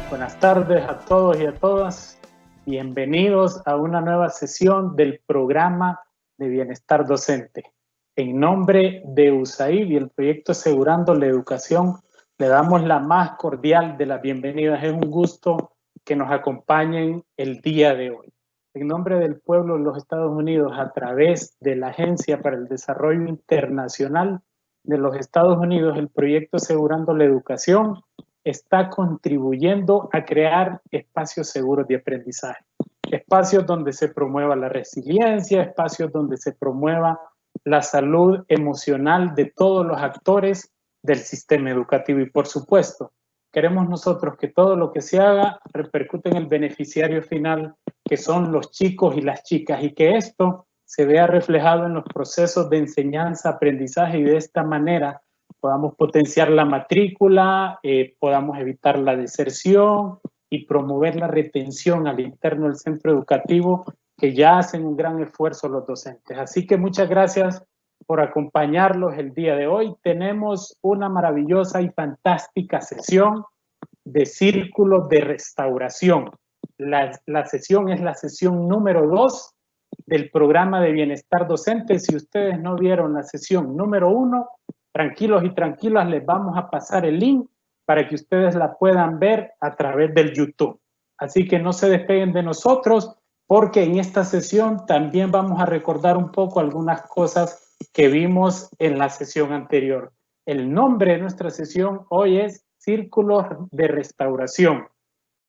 Buenas tardes a todos y a todas. Bienvenidos a una nueva sesión del programa de Bienestar Docente. En nombre de USAID y el proyecto Asegurando la Educación, le damos la más cordial de las bienvenidas. Es un gusto que nos acompañen el día de hoy. En nombre del pueblo de los Estados Unidos, a través de la Agencia para el Desarrollo Internacional de los Estados Unidos, el proyecto Asegurando la Educación está contribuyendo a crear espacios seguros de aprendizaje, espacios donde se promueva la resiliencia, espacios donde se promueva la salud emocional de todos los actores del sistema educativo. Y por supuesto, queremos nosotros que todo lo que se haga repercute en el beneficiario final, que son los chicos y las chicas, y que esto se vea reflejado en los procesos de enseñanza, aprendizaje, y de esta manera podamos potenciar la matrícula, podamos evitar la deserción y promover la retención al interno del centro educativo, que ya hacen un gran esfuerzo los docentes. Así que muchas gracias por acompañarlos el día de hoy. Tenemos una maravillosa y fantástica sesión de círculos de restauración. La sesión es la sesión número 2 del programa de Bienestar Docente. Si ustedes no vieron la sesión número 1, tranquilos y tranquilas, les vamos a pasar el link para que ustedes la puedan ver a través del YouTube. Así que no se despeguen de nosotros, porque en esta sesión también vamos a recordar un poco algunas cosas que vimos en la sesión anterior. El nombre de nuestra sesión hoy es Círculos de Restauración,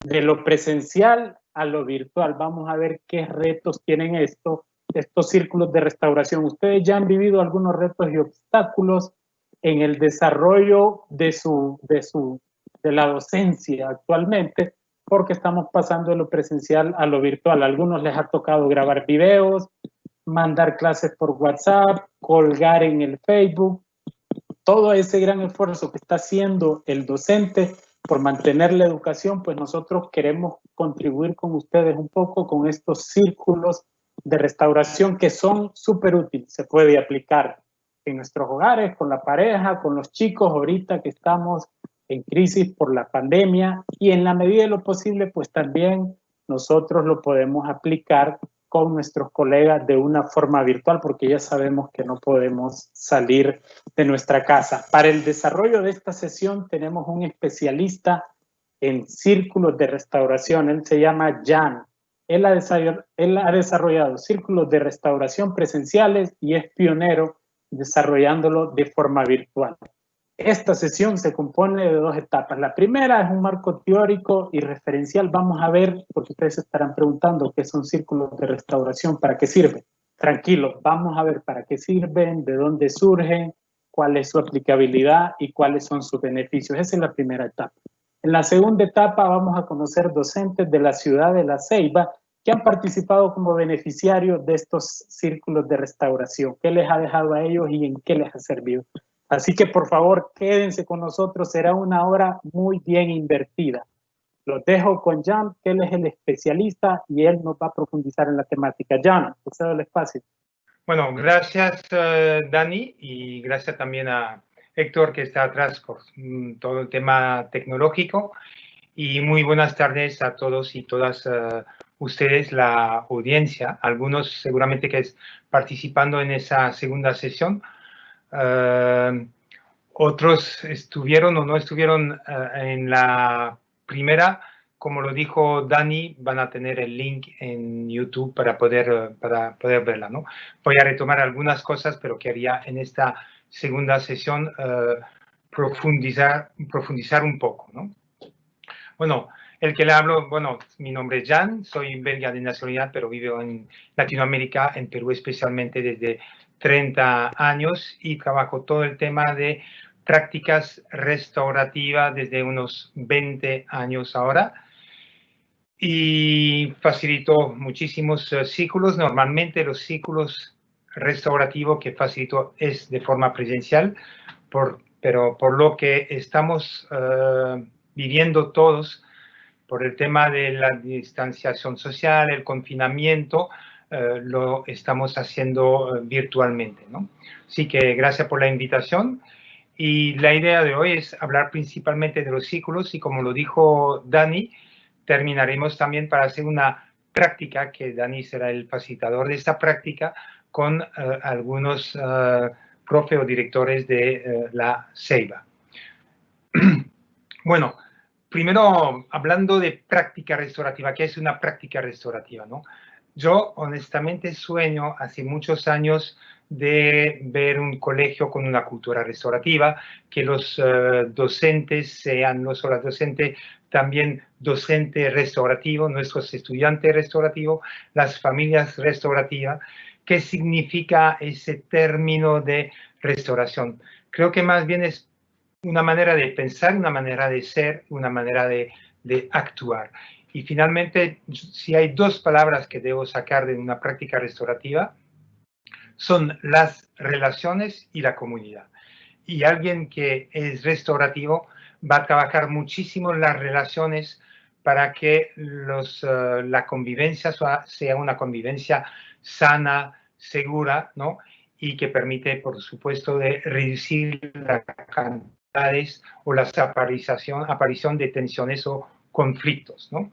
de lo presencial a lo virtual. Vamos a ver qué retos tienen estos círculos de restauración. Ustedes ya han vivido algunos retos y obstáculos en el desarrollo de la docencia actualmente, porque estamos pasando de lo presencial a lo virtual. A algunos les ha tocado grabar videos, mandar clases por WhatsApp, colgar en el Facebook. Todo ese gran esfuerzo que está haciendo el docente por mantener la educación, pues nosotros queremos contribuir con ustedes un poco con estos círculos de restauración que son súper útiles. Se puede aplicar en nuestros hogares, con la pareja, con los chicos, ahorita que estamos en crisis por la pandemia, y en la medida de lo posible, pues también nosotros lo podemos aplicar con nuestros colegas de una forma virtual, porque ya sabemos que no podemos salir de nuestra casa. Para el desarrollo de esta sesión tenemos un especialista en círculos de restauración. Él se llama Jan. Él ha desarrollado círculos de restauración presenciales y es pionero desarrollándolo de forma virtual. Esta sesión se compone de 2 etapas. La primera es un marco teórico y referencial. Vamos a ver, porque ustedes se estarán preguntando qué son círculos de restauración, para qué sirven. Tranquilos, vamos a ver para qué sirven, de dónde surgen, cuál es su aplicabilidad y cuáles son sus beneficios. Esa es la primera etapa. En la segunda etapa vamos a conocer docentes de la ciudad de La Ceiba que han participado como beneficiarios de estos círculos de restauración. ¿Qué les ha dejado a ellos y en qué les ha servido? Así que por favor quédense con nosotros, será una hora muy bien invertida. Los dejo con Jan, que él es el especialista y él nos va a profundizar en la temática. Jan, te cedo el espacio. Bueno, gracias Dani, y gracias también a Héctor, que está atrás por todo el tema tecnológico, y muy buenas tardes a todos y todas ustedes, la audiencia, algunos seguramente que es participando en esa segunda sesión. Otros estuvieron o no estuvieron en la primera. Como lo dijo Dani, van a tener el link en YouTube para poder verla, ¿no? Voy a retomar algunas cosas, pero quería en esta segunda sesión profundizar un poco, ¿no? Bueno, el que le hablo, bueno, mi nombre es Jan, soy belga de nacionalidad, pero vivo en Latinoamérica, en Perú especialmente desde 30 años, y trabajo todo el tema de prácticas restaurativas desde unos 20 años ahora, y facilito muchísimos ciclos. Normalmente los ciclos restaurativos que facilito es de forma presencial, pero por lo que estamos viviendo todos, por el tema de la distanciación social, el confinamiento, lo estamos haciendo virtualmente, ¿no? Así que gracias por la invitación. Y la idea de hoy es hablar principalmente de los ciclos y, como lo dijo Dani, terminaremos también para hacer una práctica, que Dani será el facilitador de esta práctica, con algunos profe o directores de la Ceiba. Bueno, primero hablando de práctica restaurativa, ¿qué es una práctica restaurativa, no? Yo honestamente sueño hace muchos años de ver un colegio con una cultura restaurativa, que los docentes sean no solo docentes, también docente restaurativo, nuestros estudiantes restaurativos, las familias restaurativas. ¿Qué significa ese término de restauración? Creo que más bien es una manera de pensar, una manera de ser, una manera de actuar. Y finalmente, si hay dos palabras que debo sacar de una práctica restaurativa, son las relaciones y la comunidad. Y alguien que es restaurativo va a trabajar muchísimo en las relaciones para que la convivencia sea una convivencia sana, segura, ¿no? Y que permite, por supuesto, de reducir las cantidades o la aparición de tensiones o conflictos, ¿no?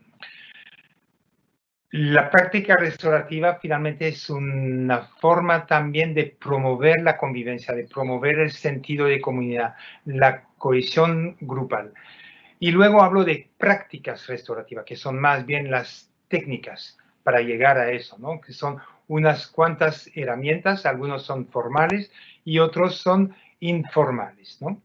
La práctica restaurativa finalmente es una forma también de promover la convivencia, de promover el sentido de comunidad, la cohesión grupal. Y luego hablo de prácticas restaurativas, que son más bien las técnicas para llegar a eso, ¿no? Que son unas cuantas herramientas, algunos son formales y otros son informales, ¿no?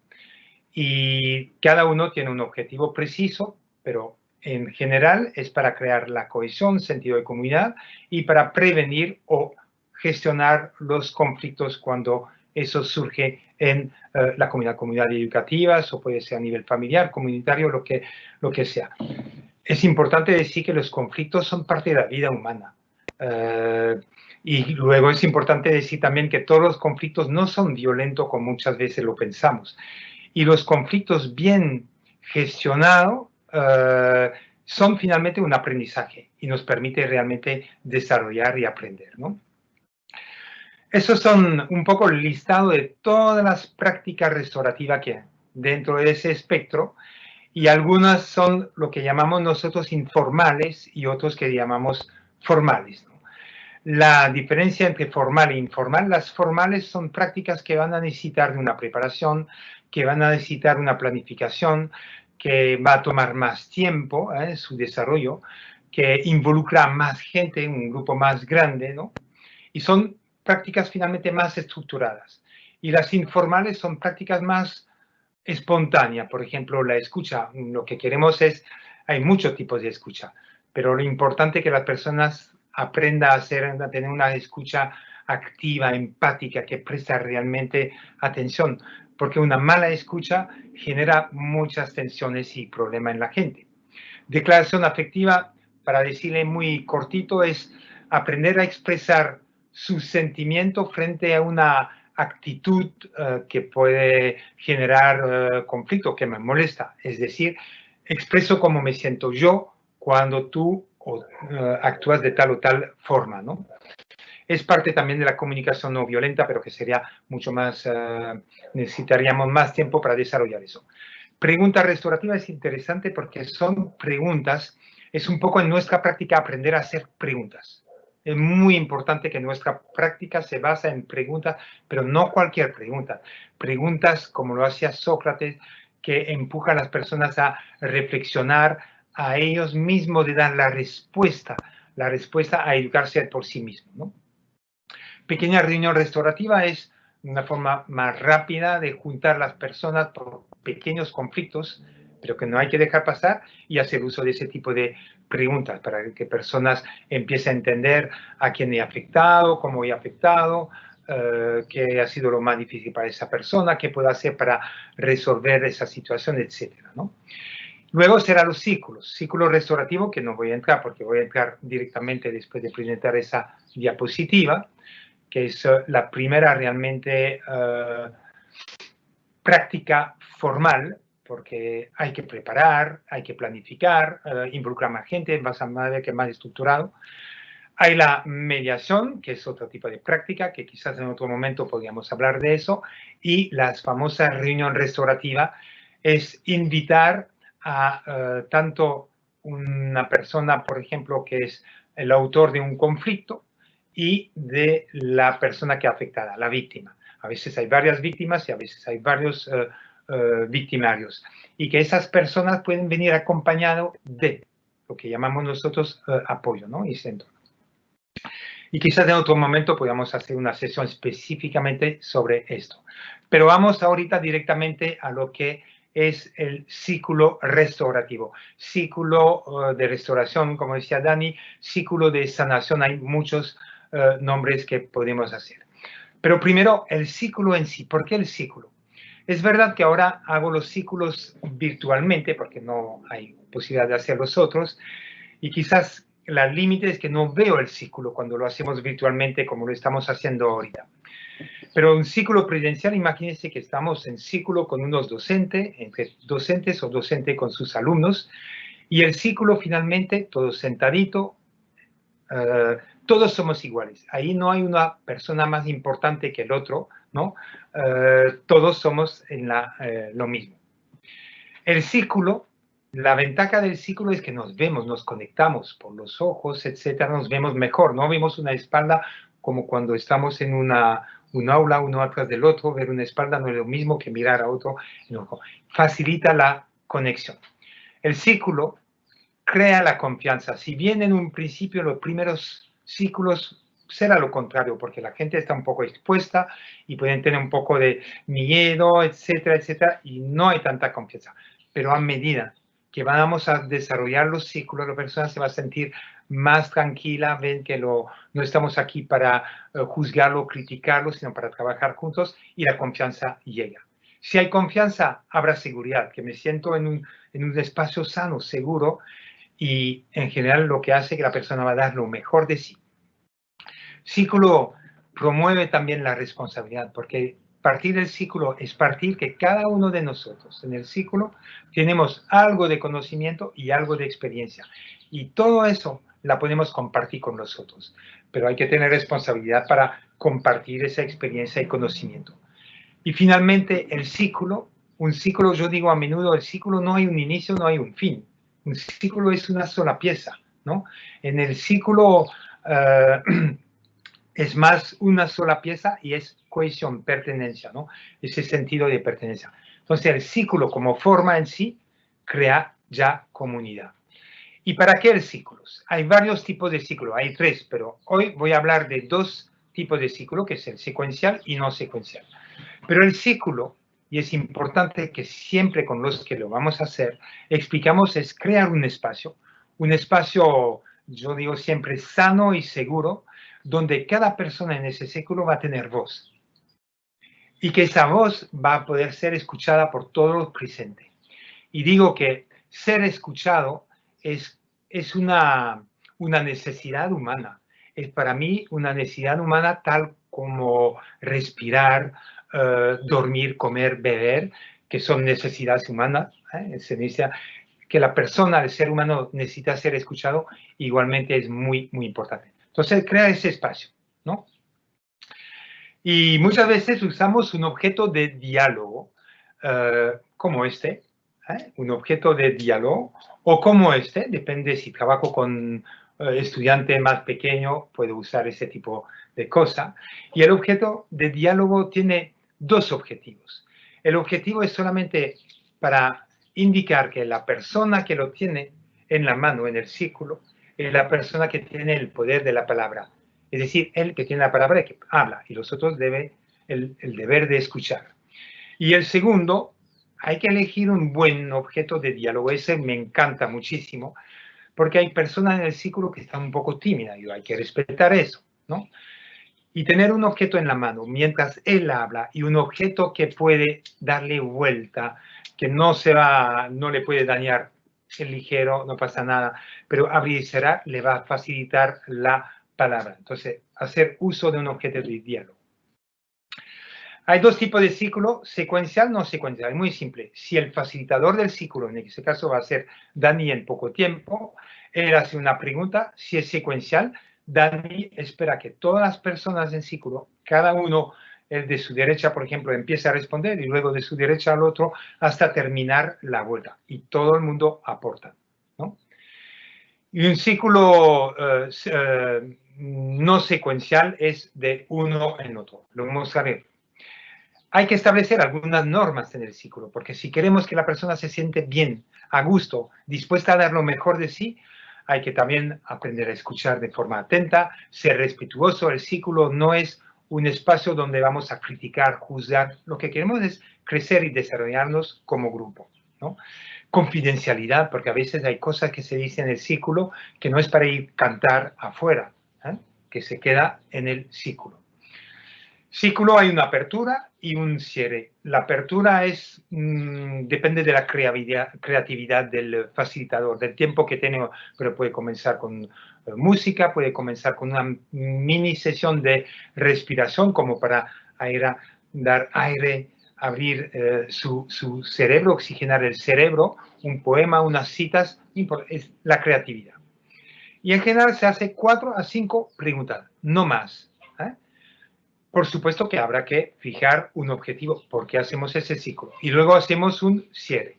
Y cada uno tiene un objetivo preciso, pero en general es para crear la cohesión, sentido de comunidad y para prevenir o gestionar los conflictos cuando eso surge en la comunidad educativa, o puede ser a nivel familiar, comunitario, lo que sea. Es importante decir que los conflictos son parte de la vida humana. Y luego es importante decir también que todos los conflictos no son violentos como muchas veces lo pensamos. Y los conflictos bien gestionados son finalmente un aprendizaje y nos permite realmente desarrollar y aprender, ¿no? Esos son un poco el listado de todas las prácticas restaurativas que hay dentro de ese espectro, y algunas son lo que llamamos nosotros informales y otros que llamamos formales, ¿no? La diferencia entre formal e informal: las formales son prácticas que van a necesitar de una preparación, que van a necesitar una planificación, que va a tomar más tiempo su desarrollo, que involucra a más gente, un grupo más grande, ¿no? Y son prácticas finalmente más estructuradas. Y las informales son prácticas más espontánea. Por ejemplo, la escucha. Lo que queremos es, hay muchos tipos de escucha, pero lo importante es que las personas aprendan a tener una escucha activa, empática, que presta realmente atención, porque una mala escucha genera muchas tensiones y problemas en la gente. Declaración afectiva, para decirle muy cortito, es aprender a expresar su sentimiento frente a una actitud que puede generar conflicto, que me molesta. Es decir, expreso cómo me siento yo cuando tú actúas de tal o tal forma, ¿no? Es parte también de la comunicación no violenta, pero que sería mucho más, necesitaríamos más tiempo para desarrollar eso. Pregunta restaurativa es interesante porque son preguntas, es un poco en nuestra práctica aprender a hacer preguntas. Es muy importante que nuestra práctica se basa en preguntas, pero no cualquier pregunta. Preguntas, como lo hacía Sócrates, que empujan a las personas a reflexionar, a ellos mismos de dar la respuesta a educarse por sí mismos, ¿no? Pequeña reunión restaurativa es una forma más rápida de juntar las personas por pequeños conflictos, pero que no hay que dejar pasar, y hacer uso de ese tipo de preguntas para que personas empiecen a entender a quién he afectado, cómo he afectado, qué ha sido lo más difícil para esa persona, qué puedo hacer para resolver esa situación, etcétera, ¿no? Luego serán los círculos. Círculo restaurativo, que no voy a entrar porque voy a entrar directamente después de presentar esa diapositiva, que es la primera realmente práctica formal, porque hay que preparar, hay que planificar, involucrar más gente, vas a ver que es más estructurado. Hay la mediación, que es otro tipo de práctica, que quizás en otro momento podríamos hablar de eso, y la famosa reunión restaurativa es invitar a tanto una persona, por ejemplo, que es el autor de un conflicto y de la persona que afectada, la víctima. A veces hay varias víctimas y a veces hay varios victimarios. Y que esas personas pueden venir acompañados de lo que llamamos nosotros apoyo, ¿no? Y centro. Y quizás en otro momento podamos hacer una sesión específicamente sobre esto. Pero vamos ahorita directamente a lo que es el ciclo restaurativo. Ciclo de restauración, como decía Dani, ciclo de sanación, hay muchos nombres que podemos hacer. Pero primero, el ciclo en sí. ¿Por qué el ciclo? Es verdad que ahora hago los ciclos virtualmente, porque no hay posibilidad de hacer los otros, y quizás la límite es que no veo el ciclo cuando lo hacemos virtualmente como lo estamos haciendo ahorita. Pero un ciclo presencial, imagínense que estamos en ciclo con unos docentes, entre docentes o docente con sus alumnos, y el ciclo finalmente, todos sentaditos, todos somos iguales. Ahí no hay una persona más importante que el otro, ¿no? Todos somos en lo mismo. El círculo, la ventaja del círculo es que nos vemos, nos conectamos por los ojos, etcétera, nos vemos mejor, no vemos una espalda como cuando estamos en un aula, uno atrás del otro, ver una espalda no es lo mismo que mirar a otro en ojo. Facilita la conexión. El círculo crea la confianza. Si bien en un principio los primeros círculos será lo contrario, porque la gente está un poco expuesta y pueden tener un poco de miedo, etcétera, etcétera, y no hay tanta confianza. Pero a medida que vamos a desarrollar los círculos, la persona se va a sentir más tranquila, ven que no estamos aquí para juzgarlo, criticarlo, sino para trabajar juntos y la confianza llega. Si hay confianza, habrá seguridad, que me siento en un espacio sano, seguro, y en general lo que hace que la persona va a dar lo mejor de sí. Círculo promueve también la responsabilidad, porque partir del círculo es partir que cada uno de nosotros en el círculo tenemos algo de conocimiento y algo de experiencia. Y todo eso la podemos compartir con los otros, pero hay que tener responsabilidad para compartir esa experiencia y conocimiento. Y finalmente el círculo, un círculo, yo digo a menudo, el círculo no hay un inicio, no hay un fin. Un círculo es una sola pieza, ¿no? En el círculo es más una sola pieza y es cohesión, pertenencia, ¿no? Ese sentido de pertenencia. Entonces, el círculo como forma en sí crea ya comunidad. ¿Y para qué el círculo? Hay varios tipos de círculo, hay 3, pero hoy voy a hablar de 2 tipos de círculo, que es el secuencial y no secuencial. Pero el círculo, y es importante que siempre con los que lo vamos a hacer, explicamos, es crear un espacio, yo digo siempre, sano y seguro, donde cada persona en ese círculo va a tener voz. Y que esa voz va a poder ser escuchada por todos los presentes. Y digo que ser escuchado es una necesidad humana. Es para mí una necesidad humana tal como respirar, dormir, comer, beber, que son necesidades humanas. Se dice que la persona, el ser humano, necesita ser escuchado, igualmente es muy, muy importante. Entonces, crea ese espacio, ¿no? Y muchas veces usamos un objeto de diálogo, como este, un objeto de diálogo, o como este, depende si trabajo con estudiante más pequeño, puedo usar ese tipo de cosa. Y el objeto de diálogo tiene 2 objetivos. El objetivo es solamente para indicar que la persona que lo tiene en la mano, en el círculo, es la persona que tiene el poder de la palabra. Es decir, él que tiene la palabra y que habla, y los otros deben el deber de escuchar. Y el segundo, hay que elegir un buen objeto de diálogo. Ese me encanta muchísimo, porque hay personas en el círculo que están un poco tímidas, y hay que respetar eso, ¿no? Y tener un objeto en la mano mientras él habla, y un objeto que puede darle vuelta, que no le puede dañar, es ligero, no pasa nada, pero abrir y cerrar le va a facilitar la palabra. Entonces, hacer uso de un objeto de diálogo. Hay 2 tipos de círculo, secuencial, no secuencial. Es muy simple. Si el facilitador del círculo, en este caso va a ser Dani en poco tiempo, él hace una pregunta, si es secuencial, Dani espera que todas las personas en círculo, cada uno, el de su derecha, por ejemplo, empiece a responder y luego de su derecha al otro hasta terminar la vuelta. Y todo el mundo aporta, ¿no? Y un círculo no secuencial es de uno en otro. Lo vamos a ver. Hay que establecer algunas normas en el círculo, porque si queremos que la persona se siente bien, a gusto, dispuesta a dar lo mejor de sí, hay que también aprender a escuchar de forma atenta, ser respetuoso. El círculo no es un espacio donde vamos a criticar, juzgar. Lo que queremos es crecer y desarrollarnos como grupo, ¿no? Confidencialidad, porque a veces hay cosas que se dicen en el círculo que no es para ir a cantar afuera, que se queda en el círculo. Círculo hay una apertura y un cierre. La apertura es, depende de la creatividad del facilitador, del tiempo que tenemos, pero puede comenzar con música, puede comenzar con una mini sesión de respiración como para dar aire, abrir su cerebro, oxigenar el cerebro, un poema, unas citas, es la creatividad. Y en general se hace 4 a 5 preguntas, no más. Por supuesto que habrá que fijar un objetivo, ¿por qué hacemos ese ciclo? Y luego hacemos un cierre.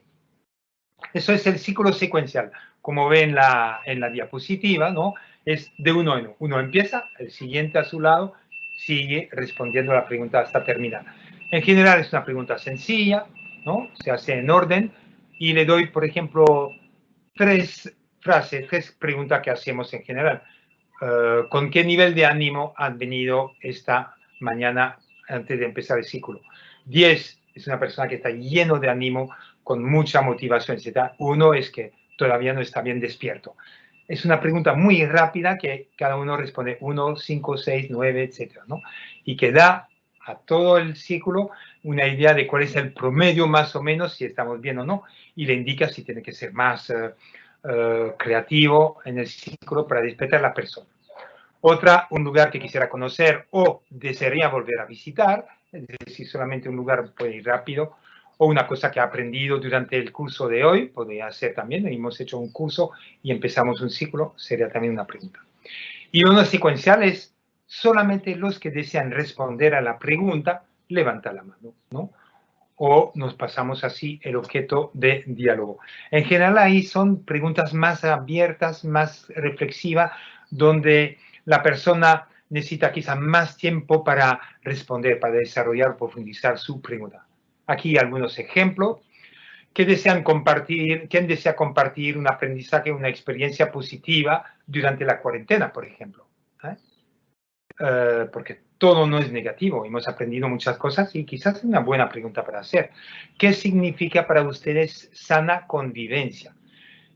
Eso es el ciclo secuencial. Como ve en la diapositiva, ¿no? Es de uno en uno. Uno empieza, el siguiente a su lado sigue respondiendo a la pregunta hasta terminar. En general es una pregunta sencilla, ¿no? Se hace en orden y le doy, por ejemplo, 3 frases, 3 preguntas que hacemos en general. ¿Con qué nivel de ánimo han venido esta mañana antes de empezar el ciclo? 10 es una persona que está lleno de ánimo, con mucha motivación, etc. 1 es que todavía no está bien despierto. Es una pregunta muy rápida que cada uno responde 1, 5, 6, 9, etc., ¿no? Y que da a todo el círculo una idea de cuál es el promedio más o menos, si estamos bien o no, y le indica si tiene que ser más creativo en el círculo para despertar a la persona. Otra, un lugar que quisiera conocer o desearía volver a visitar, es decir, solamente un lugar puede ir rápido, o una cosa que ha aprendido durante el curso de hoy, podría ser también, hemos hecho un curso y empezamos un ciclo, sería también una pregunta. Y uno secuencial es solamente los que desean responder a la pregunta, levanta la mano, ¿no? O nos pasamos así el objeto de diálogo. En general ahí son preguntas más abiertas, más reflexivas, donde la persona necesita quizá más tiempo para responder, para desarrollar, profundizar su pregunta. Aquí algunos ejemplos. ¿Quién desea compartir un aprendizaje, una experiencia positiva durante la cuarentena, por ejemplo? Porque todo no es negativo, hemos aprendido muchas cosas y quizás es una buena pregunta para hacer. ¿Qué significa para ustedes sana convivencia?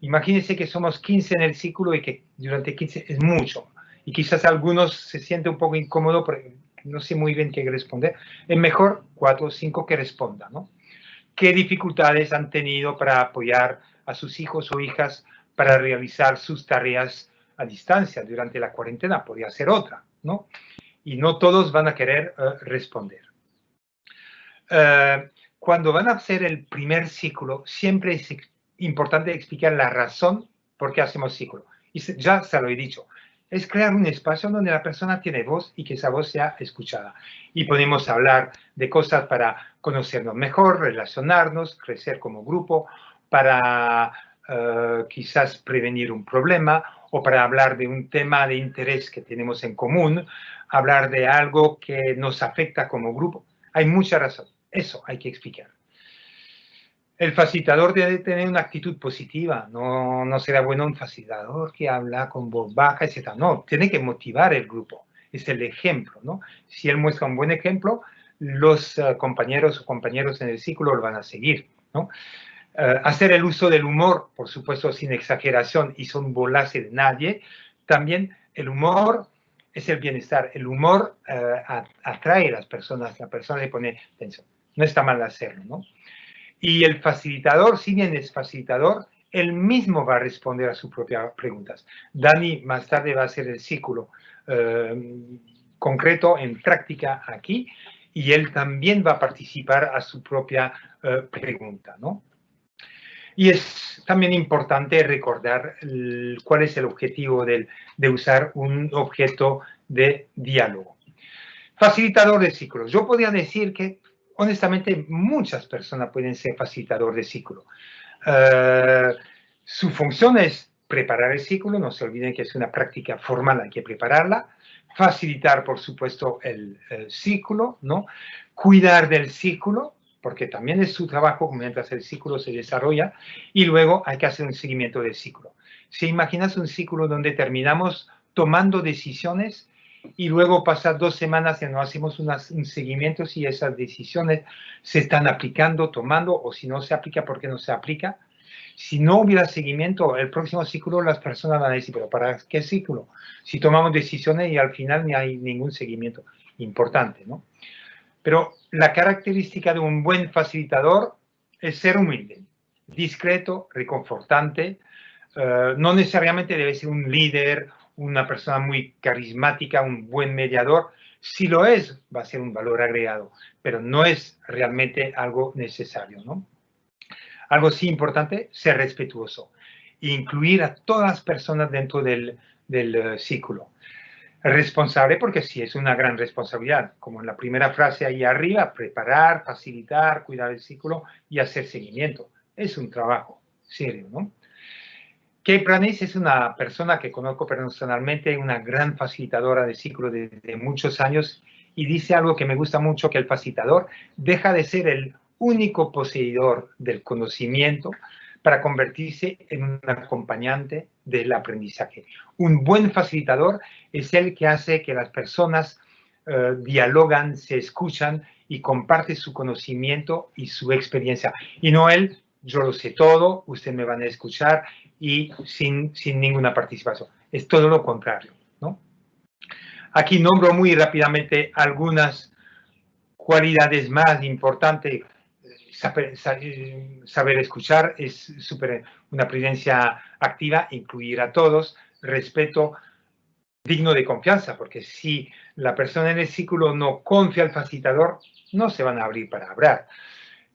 Imagínense que somos 15 en el círculo y que durante 15 es mucho. Y quizás algunos se sienten un poco incómodos porque no sé muy bien qué responder. Es mejor 4 o 5 que respondan, ¿no? ¿Qué dificultades han tenido para apoyar a sus hijos o hijas para realizar sus tareas a distancia durante la cuarentena? Podría ser otra, ¿no? Y no todos van a querer responder. Cuando van a hacer el primer ciclo, siempre es importante explicar la razón por qué hacemos ciclo. Y ya se lo he dicho, es crear un espacio donde la persona tiene voz y que esa voz sea escuchada. Y podemos hablar de cosas para conocernos mejor, relacionarnos, crecer como grupo, para quizás prevenir un problema o para hablar de un tema de interés que tenemos en común, hablar de algo que nos afecta como grupo. Hay mucha razón. Eso hay que explicar. El facilitador debe tener una actitud positiva. No será bueno un facilitador que habla con voz baja, etc. No, tiene que motivar el grupo. Es el ejemplo, ¿no? Si él muestra un buen ejemplo, los compañeros o compañeros en el círculo lo van a seguir, ¿no? Hacer el uso del humor, por supuesto, sin exageración y sin burlarse de nadie. También el humor es el bienestar. El humor atrae a las personas, la persona le pone atención. No está mal hacerlo, ¿no? Y el facilitador, si bien es facilitador, él mismo va a responder a sus propias preguntas. Dani más tarde va a hacer el círculo concreto en práctica aquí y él también va a participar a su propia pregunta, ¿no? Y es también importante recordar cuál es el objetivo de usar un objeto de diálogo. Facilitador de ciclos. Yo podría decir que, honestamente, muchas personas pueden ser facilitador de ciclo. Su función es preparar el ciclo, no se olviden que es una práctica formal, hay que prepararla, facilitar, por supuesto, el ciclo, ¿no? Cuidar del ciclo, porque también es su trabajo mientras el ciclo se desarrolla, y luego hay que hacer un seguimiento del ciclo. Si imaginas un ciclo donde terminamos tomando decisiones y luego pasa 2 semanas y no hacemos un seguimiento si esas decisiones se están aplicando, tomando, o si no se aplica, ¿por qué no se aplica? Si no hubiera seguimiento, el próximo ciclo las personas van a decir, ¿pero para qué ciclo? Si tomamos decisiones y al final ni hay ningún seguimiento importante, ¿no? Pero la característica de un buen facilitador es ser humilde, discreto, reconfortante. No necesariamente debe ser un líder, una persona muy carismática, un buen mediador. Si lo es, va a ser un valor agregado, pero no es realmente algo necesario, ¿no? Algo sí importante, ser respetuoso. Incluir a todas las personas dentro del ciclo. Responsable, porque sí es una gran responsabilidad, como en la primera frase ahí arriba, preparar, facilitar, cuidar el ciclo y hacer seguimiento. Es un trabajo serio, ¿no? Kay Pranis es una persona que conozco personalmente, una gran facilitadora de ciclo desde muchos años, y dice algo que me gusta mucho, que el facilitador deja de ser el único poseedor del conocimiento para convertirse en un acompañante del aprendizaje. Un buen facilitador es el que hace que las personas dialogan, se escuchan y comparten su conocimiento y su experiencia. Y no él, yo lo sé todo, usted me van a escuchar y sin ninguna participación. Es todo lo contrario, ¿no? Aquí nombro muy rápidamente algunas cualidades más importantes. Saber escuchar es una presencia activa, incluir a todos, respeto, digno de confianza, porque si la persona en el círculo no confía al facilitador, no se van a abrir para hablar.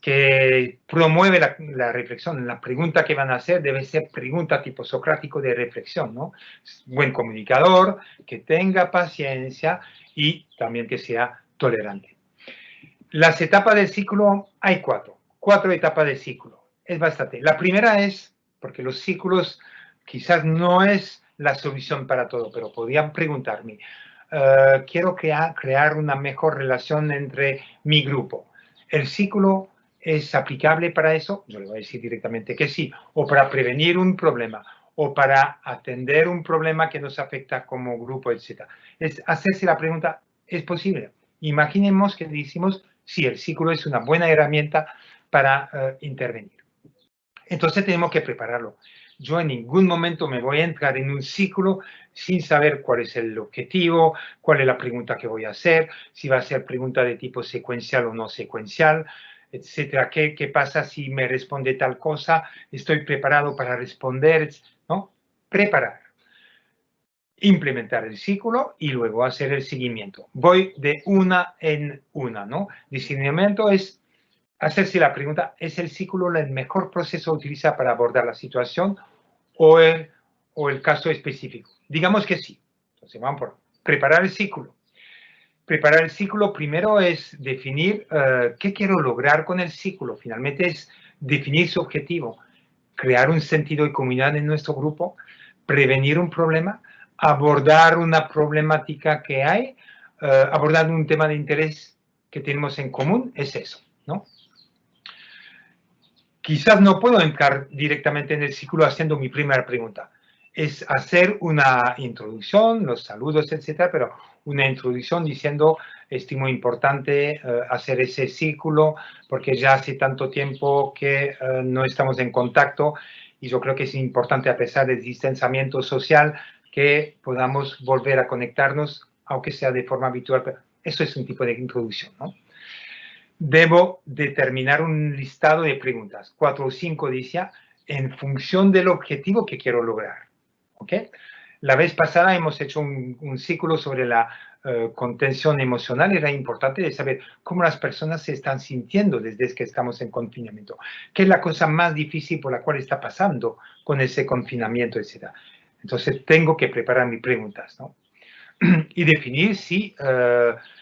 Que promueve la reflexión. La pregunta que van a hacer debe ser pregunta tipo socrático de reflexión, ¿no? Buen comunicador, que tenga paciencia y también que sea tolerante. Las etapas del ciclo, hay 4 etapas del ciclo. Es bastante. La primera es, porque los ciclos quizás no es la solución para todo, pero podrían preguntarme, quiero crear una mejor relación entre mi grupo. El ciclo ¿es aplicable para eso? Yo le voy a decir directamente que sí. O para prevenir un problema, o para atender un problema que nos afecta como grupo, etc. Es hacerse la pregunta, ¿es posible? Imaginemos que decimos, sí, el ciclo es una buena herramienta para intervenir. Entonces tenemos que prepararlo. Yo en ningún momento me voy a entrar en un ciclo sin saber cuál es el objetivo, cuál es la pregunta que voy a hacer, si va a ser pregunta de tipo secuencial o no secuencial, etcétera. ¿Qué pasa si me responde tal cosa? ¿Estoy preparado para responder? ¿No? Preparar. Implementar el ciclo y luego hacer el seguimiento. Voy de una en una, ¿no? Discernimiento es hacerse la pregunta, ¿es el ciclo el mejor proceso a utilizar para abordar la situación o el caso específico? Digamos que sí. Entonces vamos por preparar el ciclo. Preparar el ciclo primero es definir qué quiero lograr con el ciclo. Finalmente es definir su objetivo, crear un sentido de comunidad en nuestro grupo, prevenir un problema, abordar una problemática que hay, abordar un tema de interés que tenemos en común, es eso, ¿no? Quizás no puedo entrar directamente en el ciclo haciendo mi primera pregunta. Es hacer una introducción, los saludos, etcétera, pero una introducción diciendo, es muy importante hacer ese círculo porque ya hace tanto tiempo que no estamos en contacto y yo creo que es importante, a pesar del distanciamiento social, que podamos volver a conectarnos, aunque sea de forma habitual. Pero eso es un tipo de introducción, ¿no? Debo determinar un listado de preguntas, 4 o 5 decía, en función del objetivo que quiero lograr. ¿Ok? La vez pasada hemos hecho un ciclo sobre la contención emocional. Era importante de saber cómo las personas se están sintiendo desde que estamos en confinamiento. ¿Qué es la cosa más difícil por la cual está pasando con ese confinamiento, etcétera? Entonces, tengo que preparar mis preguntas, ¿no? Y definir si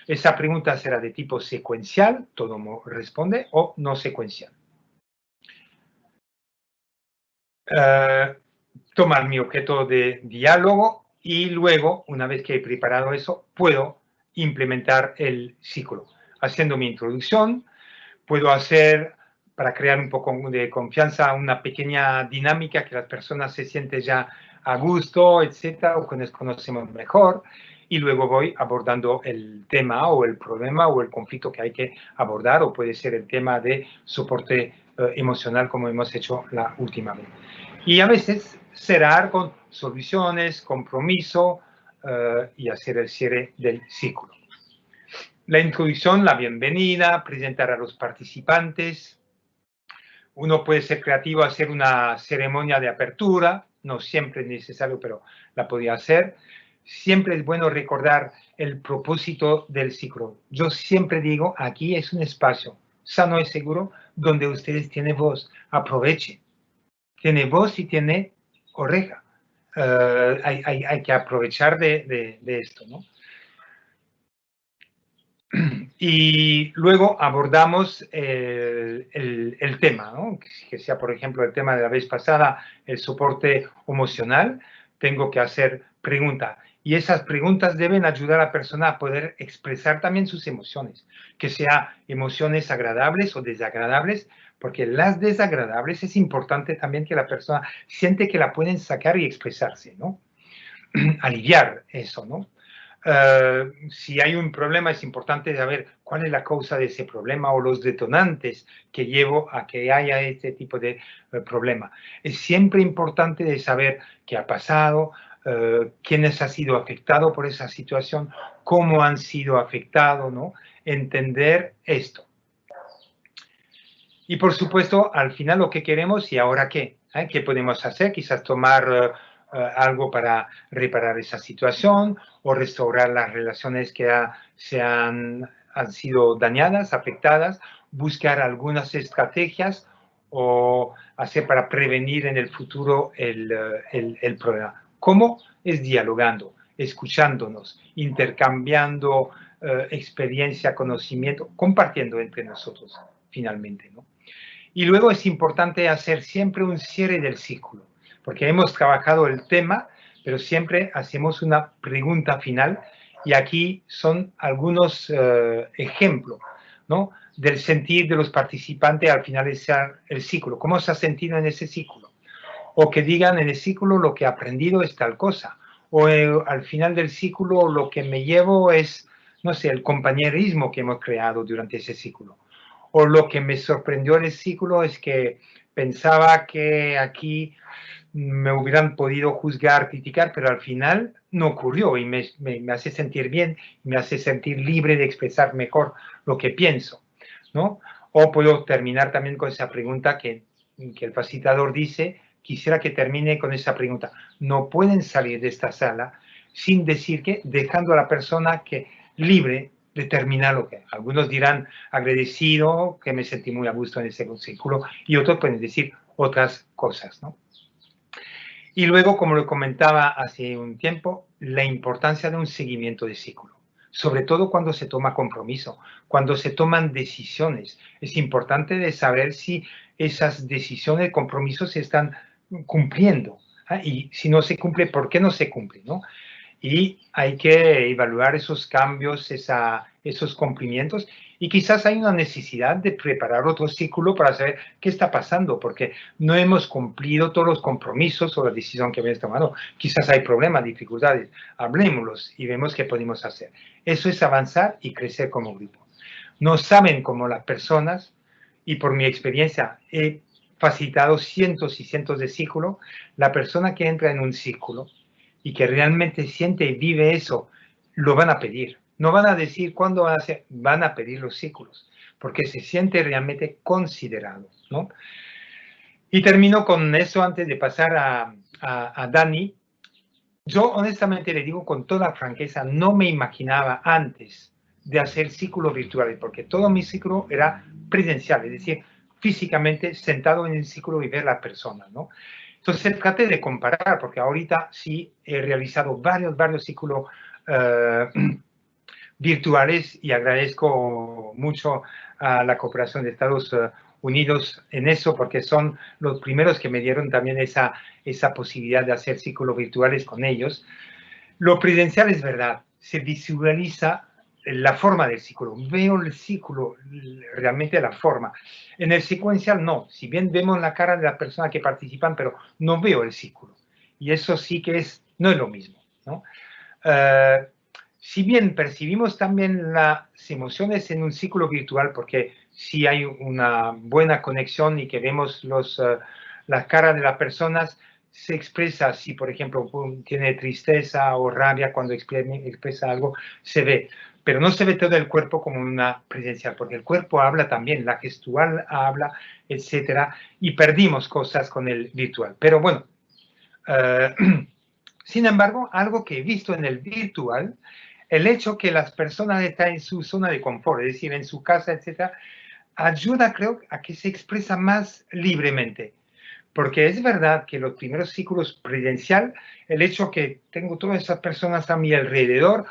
esa pregunta será de tipo secuencial, todo responde, o no secuencial. Tomar mi objeto de diálogo y luego, una vez que he preparado eso, puedo implementar el ciclo. Haciendo mi introducción, puedo hacer, para crear un poco de confianza, una pequeña dinámica que las personas se sienten ya a gusto, etcétera, o que nos conocemos mejor, y luego voy abordando el tema o el problema o el conflicto que hay que abordar, o puede ser el tema de soporte emocional, como hemos hecho la última vez. Y a veces cerrar con soluciones, compromiso y hacer el cierre del ciclo. La introducción, la bienvenida, presentar a los participantes. Uno puede ser creativo, hacer una ceremonia de apertura, no siempre es necesario, pero la podía hacer. Siempre es bueno recordar el propósito del ciclo. Yo siempre digo, aquí es un espacio sano y seguro donde ustedes tienen voz. Aprovechen. Tiene voz y tiene oreja. Hay que aprovechar de esto, ¿no? Y luego abordamos el tema, ¿no? Que sea, por ejemplo, el tema de la vez pasada, el soporte emocional. Tengo que hacer preguntas. Y esas preguntas deben ayudar a la persona a poder expresar también sus emociones, que sean emociones agradables o desagradables, porque las desagradables es importante también que la persona siente que la pueden sacar y expresarse, ¿no? Aliviar eso, ¿no? Si hay un problema, es importante saber cuál es la causa de ese problema o los detonantes que llevo a que haya este tipo de problema. Es siempre importante de saber qué ha pasado, quiénes han sido afectados por esa situación, cómo han sido afectados, ¿no? Entender esto. Y por supuesto, al final lo que queremos, ¿y ahora qué? ¿Qué podemos hacer? Quizás tomar algo para reparar esa situación o restaurar las relaciones que han sido dañadas, afectadas, buscar algunas estrategias o hacer para prevenir en el futuro el problema. ¿Cómo? Es dialogando, escuchándonos, intercambiando experiencia, conocimiento, compartiendo entre nosotros, finalmente, ¿no? Y luego es importante hacer siempre un cierre del ciclo, porque hemos trabajado el tema, pero siempre hacemos una pregunta final y aquí son algunos ejemplos, ¿no? Del sentir de los participantes al finalizar el ciclo. ¿Cómo se ha sentido en ese ciclo? O que digan en el ciclo lo que he aprendido es tal cosa. O al final del ciclo lo que me llevo es, no sé, el compañerismo que hemos creado durante ese ciclo. O lo que me sorprendió en el ciclo es que pensaba que aquí me hubieran podido juzgar, criticar, pero al final no ocurrió y me hace sentir bien, me hace sentir libre de expresar mejor lo que pienso, ¿no? O puedo terminar también con esa pregunta que el facilitador dice, quisiera que termine con esa pregunta. No pueden salir de esta sala sin decir que, dejando a la persona que libre de terminar lo que. Algunos dirán agradecido, que me sentí muy a gusto en ese círculo, y otros pueden decir otras cosas, ¿no? Y luego, como lo comentaba hace un tiempo, la importancia de un seguimiento de ciclo, sobre todo cuando se toma compromiso, cuando se toman decisiones. Es importante de saber si esas decisiones, compromisos se están cumpliendo, y si no se cumple, ¿por qué no se cumple, no? Y hay que evaluar esos cambios, esos cumplimientos, y quizás hay una necesidad de preparar otro ciclo para saber qué está pasando, porque no hemos cumplido todos los compromisos o la decisión que habíamos tomado. Quizás hay problemas, dificultades, hablemoslos y vemos qué podemos hacer. Eso es avanzar y crecer como grupo. No saben cómo las personas, y por mi experiencia he facilitado cientos y cientos de círculos, la persona que entra en un círculo y que realmente siente y vive eso, lo van a pedir. No van a decir cuándo van a hacer, van a pedir los círculos, porque se siente realmente considerado, ¿no? Y termino con eso antes de pasar a Dani. Yo honestamente le digo con toda franqueza, no me imaginaba antes de hacer círculos virtuales, porque todo mi círculo era presencial, es decir, físicamente sentado en el círculo y ver a la persona, ¿no? Entonces traté de comparar, porque ahorita sí he realizado varios círculos virtuales y agradezco mucho a la cooperación de Estados Unidos en eso, porque son los primeros que me dieron también esa posibilidad de hacer círculos virtuales con ellos. Lo presencial es verdad, se visualiza la forma del círculo, veo el círculo, realmente la forma. En el secuencial no, si bien vemos la cara de las personas que participan, pero no veo el círculo. Y eso sí que no es lo mismo, ¿no? Si bien percibimos también las emociones en un círculo virtual, porque si hay una buena conexión y que vemos la cara de las personas, se expresa, si por ejemplo tiene tristeza o rabia cuando expresa algo, se ve. Pero no se ve todo el cuerpo como una presencial, porque el cuerpo habla también, la gestual habla, etcétera, y perdimos cosas con el virtual. Pero bueno, sin embargo, algo que he visto en el virtual, el hecho que las personas están en su zona de confort, es decir, en su casa, etcétera, ayuda, creo, a que se expresa más libremente. Porque es verdad que los primeros círculos presencial, el hecho que tengo todas esas personas a mi alrededor,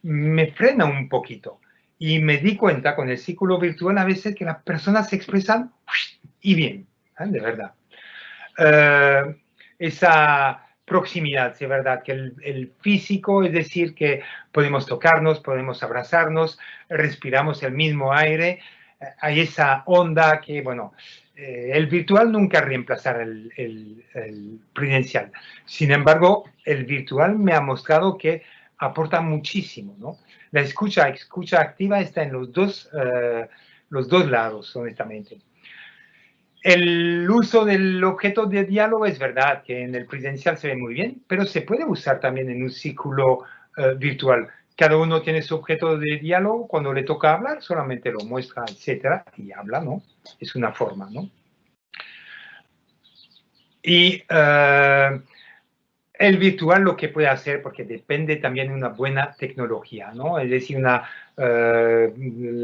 me frena un poquito. Y me di cuenta con el círculo virtual a veces que las personas se expresan y bien, ¿eh? De verdad. Esa proximidad, es verdad, que el físico, es decir, que podemos tocarnos, podemos abrazarnos, respiramos el mismo aire, hay esa onda que, bueno, el virtual nunca reemplazará el presencial. Sin embargo, el virtual me ha mostrado que aporta muchísimo, ¿no? La escucha activa está en los dos lados, honestamente. El uso del objeto de diálogo es verdad que en el presencial se ve muy bien, pero se puede usar también en un círculo virtual. Cada uno tiene su objeto de diálogo, cuando le toca hablar solamente lo muestra, etcétera, y habla, ¿no? Es una forma, ¿no? Y el virtual lo que puede hacer, porque depende también de una buena tecnología, ¿no? Es decir, la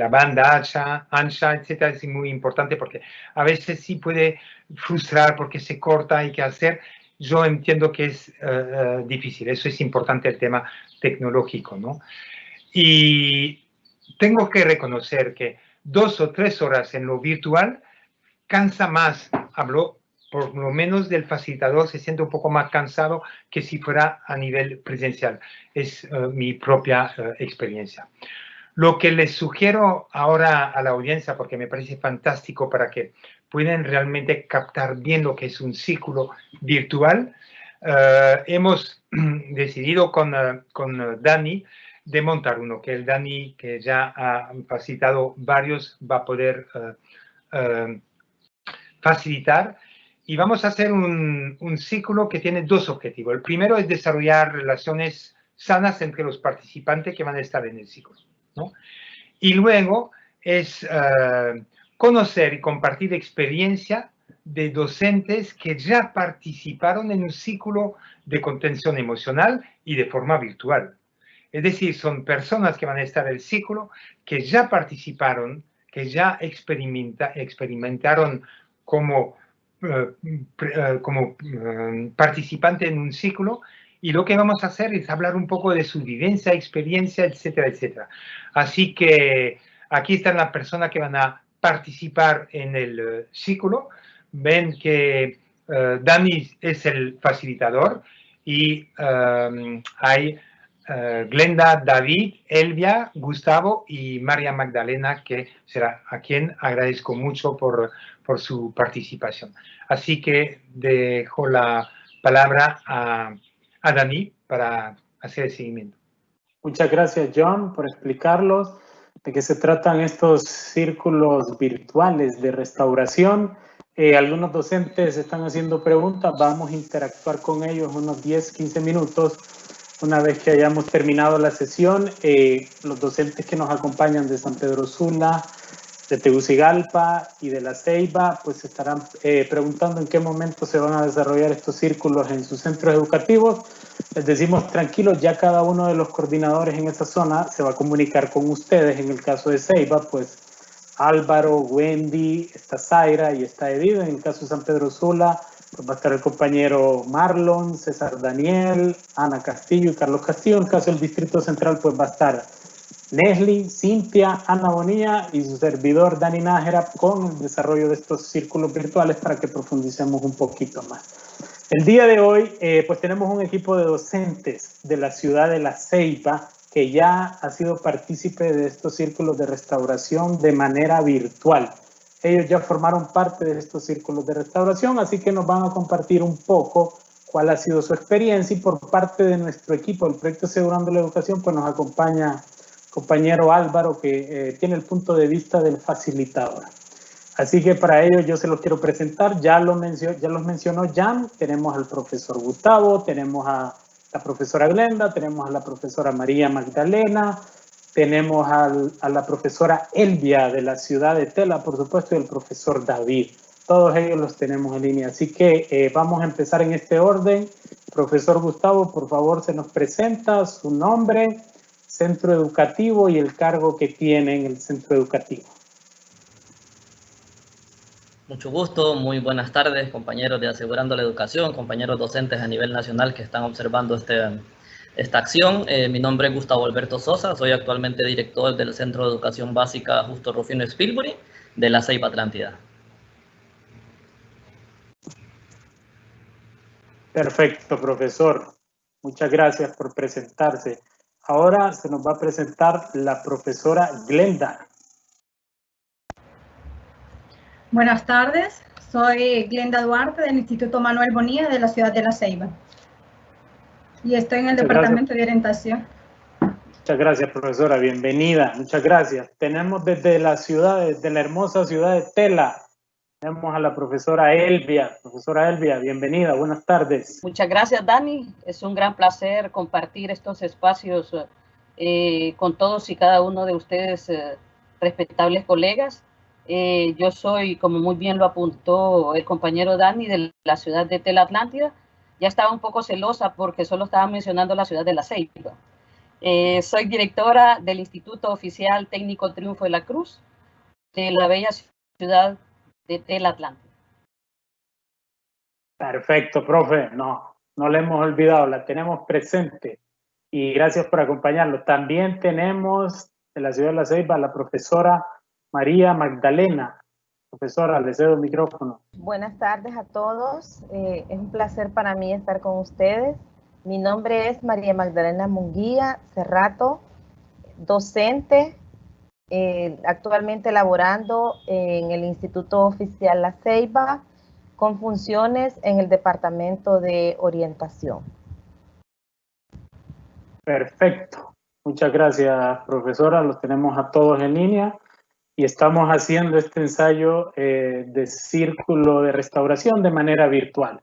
banda ancha, etcétera, es muy importante porque a veces sí puede frustrar porque se corta, hay que hacer. Yo entiendo que es difícil, eso es importante el tema tecnológico, ¿no? Y tengo que reconocer que 2 o 3 horas en lo virtual cansa más, hablo por lo menos del facilitador, se siente un poco más cansado que si fuera a nivel presencial. Es mi propia experiencia. Lo que les sugiero ahora a la audiencia, porque me parece fantástico para que puedan realmente captar bien lo que es un círculo virtual, hemos decidido con Dani de montar uno, que el Dani, que ya ha facilitado varios, va a poder facilitar. Y vamos a hacer un círculo que tiene 2 objetivos. El primero es desarrollar relaciones sanas entre los participantes que van a estar en el círculo, ¿no? Y luego es conocer y compartir experiencia de docentes que ya participaron en un círculo de contención emocional y de forma virtual. Es decir, son personas que van a estar en el círculo, que ya participaron, que ya experimentaron como participante en un ciclo, y lo que vamos a hacer es hablar un poco de su vivencia, experiencia, etcétera, etcétera. Así que aquí están las personas que van a participar en el ciclo. Ven que Dani es el facilitador y hay Glenda, David, Elvia, Gustavo y María Magdalena, que será a quien agradezco mucho por su participación. Así que dejo la palabra a Dani para hacer el seguimiento. Muchas gracias, John, por explicarlos de qué se tratan estos círculos virtuales de restauración. Algunos docentes están haciendo preguntas, vamos a interactuar con ellos unos 10-15 minutos. Una vez que hayamos terminado la sesión, los docentes que nos acompañan de San Pedro Sula, de Tegucigalpa y de La Ceiba, pues se estarán preguntando en qué momento se van a desarrollar estos círculos en sus centros educativos. Les decimos tranquilos, ya cada uno de los coordinadores en esa zona se va a comunicar con ustedes. En el caso de Ceiba, pues Álvaro, Wendy, está Zaira y está Edith. En el caso de San Pedro Sula, pues va a estar el compañero Marlon, César Daniel, Ana Castillo y Carlos Castillo. En el caso del Distrito Central, pues va a estar Leslie, Cintia, Ana Bonilla y su servidor Dani Nájera con el desarrollo de estos círculos virtuales para que profundicemos un poquito más. El día de hoy pues tenemos un equipo de docentes de la ciudad de La Ceiba que ya ha sido partícipe de estos círculos de restauración de manera virtual. Ellos ya formaron parte de estos círculos de restauración, así que nos van a compartir un poco cuál ha sido su experiencia, y por parte de nuestro equipo del proyecto Asegurando la Educación pues nos acompaña compañero Álvaro, que tiene el punto de vista del facilitador. Así que para ello yo se los quiero presentar. Ya los mencionó Jan. Tenemos al profesor Gustavo, tenemos a la profesora Glenda, tenemos a la profesora María Magdalena, tenemos a la profesora Elvia de la ciudad de Tela, por supuesto, y el profesor David. Todos ellos los tenemos en línea. Así que vamos a empezar en este orden. Profesor Gustavo, por favor, se nos presenta su nombre, centro educativo y el cargo que tiene en el centro educativo. Mucho gusto, muy buenas tardes, compañeros de Asegurando la Educación, compañeros docentes a nivel nacional que están observando esta acción. Mi nombre es Gustavo Alberto Sosa, soy actualmente director del Centro de Educación Básica Justo Rufino Spilbury de La Ceiba Atlántida. Perfecto, profesor. Muchas gracias por presentarse. Ahora se nos va a presentar la profesora Glenda. Buenas tardes, soy Glenda Duarte del Instituto Manuel Bonilla de la ciudad de La Ceiba y estoy en el departamento de orientación. Muchas gracias, profesora, bienvenida, muchas gracias. Tenemos desde la hermosa ciudad de Tela, tenemos a la profesora Elvia. Profesora Elvia, bienvenida, buenas tardes. Muchas gracias, Dani. Es un gran placer compartir estos espacios con todos y cada uno de ustedes, respetables colegas. Yo soy, como muy bien lo apuntó el compañero Dani, de la ciudad de Tela Atlántida. Ya estaba un poco celosa porque solo estaba mencionando la ciudad de La Ceiba. Soy directora del Instituto Oficial Técnico Triunfo de la Cruz, de la bella ciudad de Tela Atlántida. Perfecto, profe. No le hemos olvidado, la tenemos presente. Y gracias por acompañarnos. También tenemos de la ciudad de La Ceiba a la profesora María Magdalena. Profesora, le cedo el micrófono. Buenas tardes a todos. Es un placer para mí estar con ustedes. Mi nombre es María Magdalena Munguía Cerrato, docente, actualmente laborando en el Instituto Oficial La Ceiba, con funciones en el Departamento de Orientación. Perfecto. Muchas gracias, profesora. Los tenemos a todos en línea. Y estamos haciendo este ensayo de círculo de restauración de manera virtual.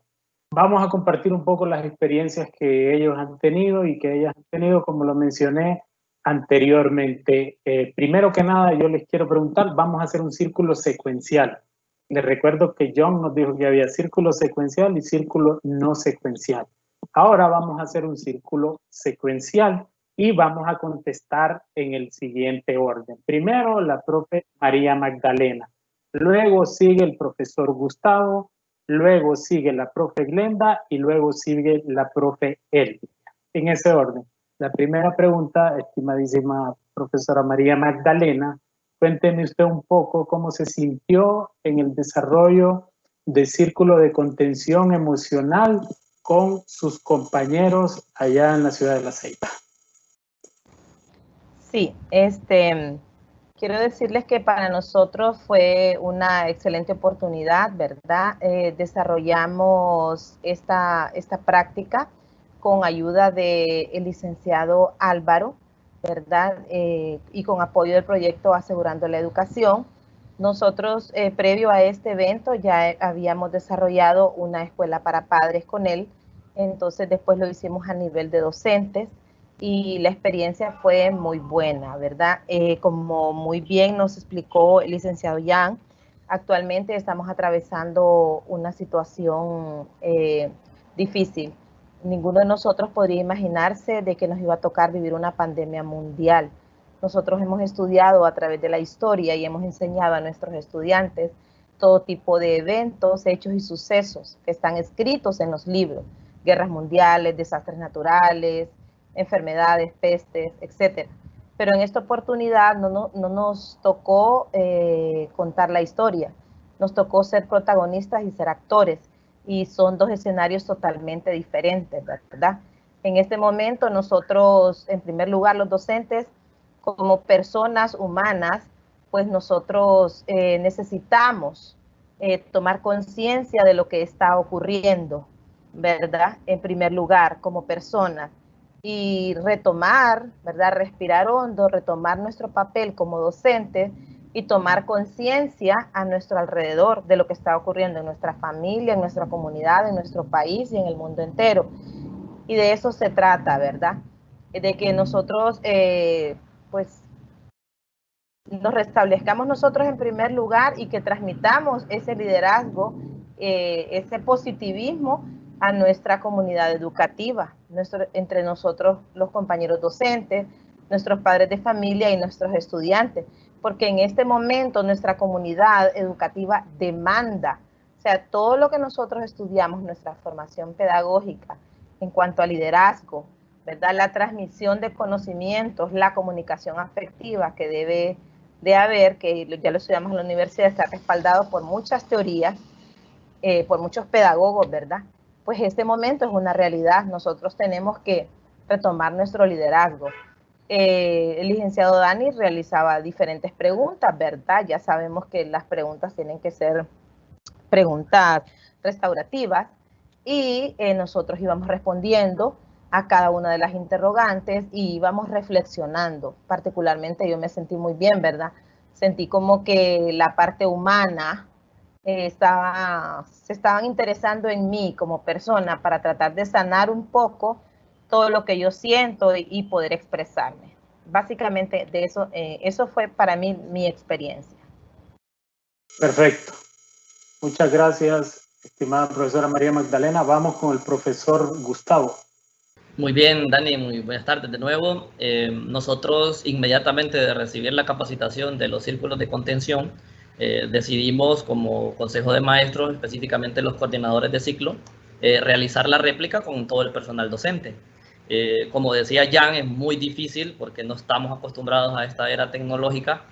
Vamos a compartir un poco las experiencias que ellos han tenido y que ellas han tenido, como lo mencioné anteriormente. Primero que nada, yo les quiero preguntar, vamos a hacer un círculo secuencial. Les recuerdo que John nos dijo que había círculo secuencial y círculo no secuencial. Ahora vamos a hacer un círculo secuencial y vamos a contestar en el siguiente orden. Primero la profe María Magdalena, luego sigue el profesor Gustavo, luego sigue la profe Glenda y luego sigue la profe Elvia. En ese orden. La primera pregunta, estimadísima profesora María Magdalena, cuénteme usted un poco cómo se sintió en el desarrollo del círculo de contención emocional con sus compañeros allá en la ciudad de La Ceiba. Sí, quiero decirles que para nosotros fue una excelente oportunidad, ¿verdad? Desarrollamos esta práctica con ayuda del licenciado Álvaro, ¿verdad? Y con apoyo del proyecto Asegurando la Educación. Nosotros, previo a este evento, ya habíamos desarrollado una escuela para padres con él, entonces después lo hicimos a nivel de docentes. y la experiencia fue muy buena, ¿verdad? Como muy bien nos explicó el licenciado Jan, actualmente estamos atravesando una situación difícil. Ninguno de nosotros podría imaginarse de que nos iba a tocar vivir una pandemia mundial. Nosotros hemos estudiado a través de la historia y hemos enseñado a nuestros estudiantes todo tipo de eventos, hechos y sucesos que están escritos en los libros, guerras mundiales, desastres naturales, enfermedades, pestes, etc. Pero en esta oportunidad no nos tocó contar la historia, nos tocó ser protagonistas y ser actores, y son dos escenarios totalmente diferentes, ¿verdad? En este momento nosotros, en primer lugar, los docentes, como personas humanas, pues nosotros necesitamos tomar conciencia de lo que está ocurriendo, ¿verdad? En primer lugar, como personas, y retomar, ¿verdad? Respirar hondo, retomar nuestro papel como docentes y tomar conciencia a nuestro alrededor de lo que está ocurriendo en nuestra familia, en nuestra comunidad, en nuestro país y en el mundo entero. Y de eso se trata, ¿verdad? De que nosotros, pues, nos restablezcamos nosotros en primer lugar y que transmitamos ese liderazgo, ese positivismo a nuestra comunidad educativa, entre nosotros los compañeros docentes, nuestros padres de familia y nuestros estudiantes, porque en este momento nuestra comunidad educativa demanda, o sea, todo lo que nosotros estudiamos, nuestra formación pedagógica en cuanto a liderazgo, ¿verdad? La transmisión de conocimientos, la comunicación afectiva que debe de haber, que ya lo estudiamos en la universidad, está respaldado por muchas teorías, por muchos pedagogos, ¿verdad? Pues este momento es una realidad, nosotros tenemos que retomar nuestro liderazgo. El licenciado Dani realizaba diferentes preguntas, ¿verdad? Ya sabemos que las preguntas tienen que ser preguntas restaurativas y nosotros íbamos respondiendo a cada una de las interrogantes y íbamos reflexionando. Particularmente yo me sentí muy bien, ¿verdad? Sentí como que la parte humana se estaban interesando en mí como persona para tratar de sanar un poco todo lo que yo siento y poder expresarme. Básicamente de eso, eso fue para mí mi experiencia. Perfecto. Muchas gracias, estimada profesora María Magdalena. Vamos con el profesor Gustavo. Muy bien, Dani, muy buenas tardes de nuevo. Nosotros, inmediatamente de recibir la capacitación de los círculos de contención, decidimos como Consejo de Maestros, específicamente los coordinadores de ciclo, realizar la réplica con todo el personal docente. Como decía Jan, es muy difícil porque no estamos acostumbrados a esta era tecnológica,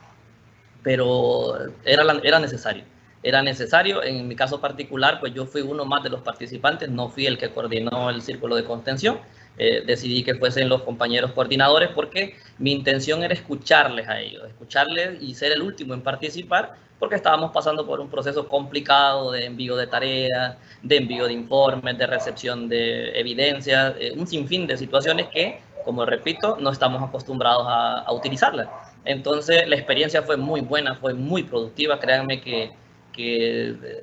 pero era necesario. Era necesario, en mi caso particular, pues yo fui uno más de los participantes, no fui el que coordinó el círculo de contención, decidí que fuesen los compañeros coordinadores porque mi intención era escucharles a ellos, escucharles y ser el último en participar, porque estábamos pasando por un proceso complicado de envío de tareas, de envío de informes, de recepción de evidencias, un sinfín de situaciones que, como repito, no estamos acostumbrados a utilizarlas. Entonces la experiencia fue muy buena, fue muy productiva, créanme que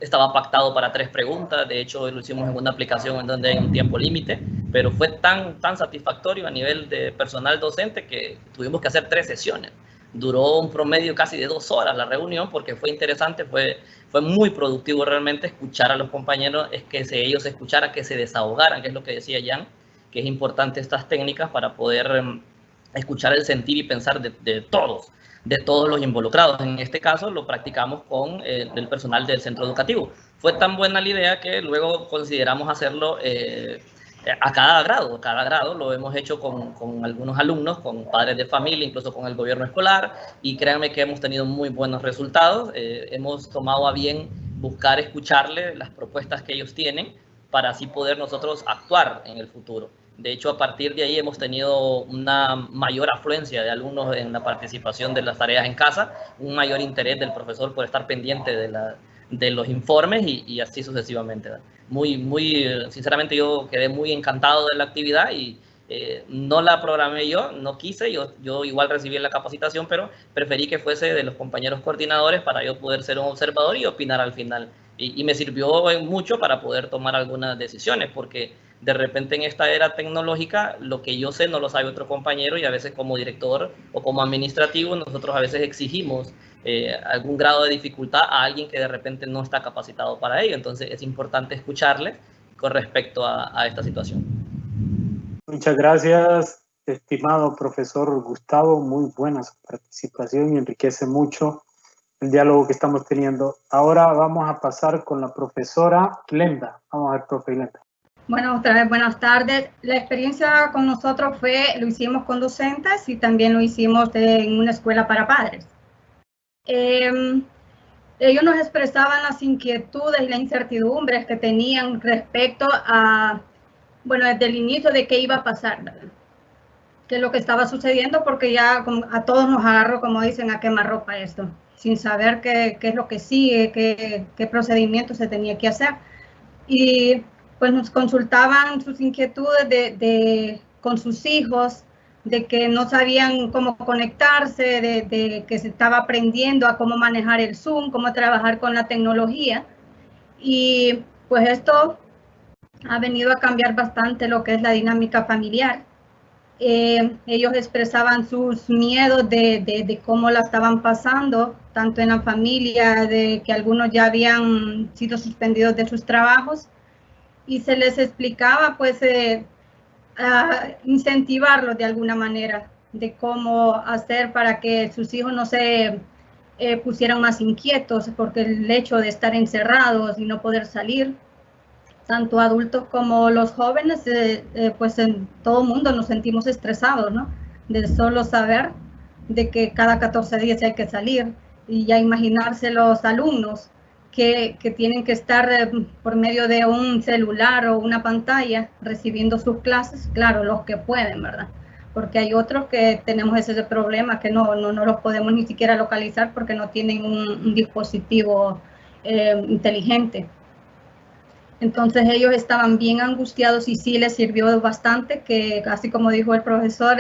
estaba pactado para 3 preguntas, de hecho lo hicimos en una aplicación en donde hay un tiempo límite, pero fue tan satisfactorio a nivel de personal docente que tuvimos que hacer 3 sesiones. Duró un promedio casi de 2 horas la reunión porque fue interesante, fue muy productivo realmente escuchar a los compañeros, es que ellos escucharan, que se desahogaran, que es lo que decía Jan, que es importante estas técnicas para poder escuchar el sentir y pensar de todos los involucrados. En este caso lo practicamos con el personal del centro educativo. Fue tan buena la idea que luego consideramos hacerlo a cada grado lo hemos hecho con algunos alumnos, con padres de familia, incluso con el gobierno escolar, y créanme que hemos tenido muy buenos resultados. Hemos tomado a bien buscar escucharles las propuestas que ellos tienen para así poder nosotros actuar en el futuro. De hecho, a partir de ahí hemos tenido una mayor afluencia de alumnos en la participación de las tareas en casa, un mayor interés del profesor por estar pendiente de los informes y así sucesivamente. Sinceramente yo quedé muy encantado de la actividad y no la programé yo, no quise, yo igual recibí la capacitación, pero preferí que fuese de los compañeros coordinadores para yo poder ser un observador y opinar al final. Y me sirvió mucho para poder tomar algunas decisiones, porque de repente en esta era tecnológica lo que yo sé no lo sabe otro compañero, y a veces como director o como administrativo nosotros a veces exigimos algún grado de dificultad a alguien que de repente no está capacitado para ello. Entonces es importante escucharle con respecto a esta situación. Muchas gracias, estimado profesor Gustavo. Muy buena su participación y enriquece mucho el diálogo que estamos teniendo. Ahora vamos a pasar con la profesora Glenda. Vamos a ver, profe Glenda. Bueno, otra vez buenas tardes. La experiencia con nosotros lo hicimos con docentes y también lo hicimos en una escuela para padres. Ellos nos expresaban las inquietudes y las incertidumbres que tenían respecto a, bueno, desde el inicio de qué iba a pasar, ¿verdad? Qué es lo que estaba sucediendo, porque ya a todos nos agarró, como dicen, a quemarropa esto, sin saber qué es lo que sigue, qué procedimiento se tenía que hacer. Y pues nos consultaban sus inquietudes con sus hijos, de que no sabían cómo conectarse, de que se estaba aprendiendo a cómo manejar el Zoom, cómo trabajar con la tecnología. Y pues esto ha venido a cambiar bastante lo que es la dinámica familiar. Ellos expresaban sus miedos de cómo la estaban pasando, tanto en la familia, de que algunos ya habían sido suspendidos de sus trabajos, y se les explicaba pues incentivarlos de alguna manera, de cómo hacer para que sus hijos no se pusieran más inquietos, porque el hecho de estar encerrados y no poder salir, tanto adultos como los jóvenes, pues en todo mundo nos sentimos estresados, ¿no? De solo saber de que cada 14 días hay que salir, y ya imaginarse los alumnos que tienen que estar por medio de un celular o una pantalla recibiendo sus clases, claro, los que pueden, ¿verdad? Porque hay otros que tenemos ese problema, que no los podemos ni siquiera localizar porque no tienen un dispositivo inteligente. Entonces ellos estaban bien angustiados, y sí les sirvió bastante, que así como dijo el profesor,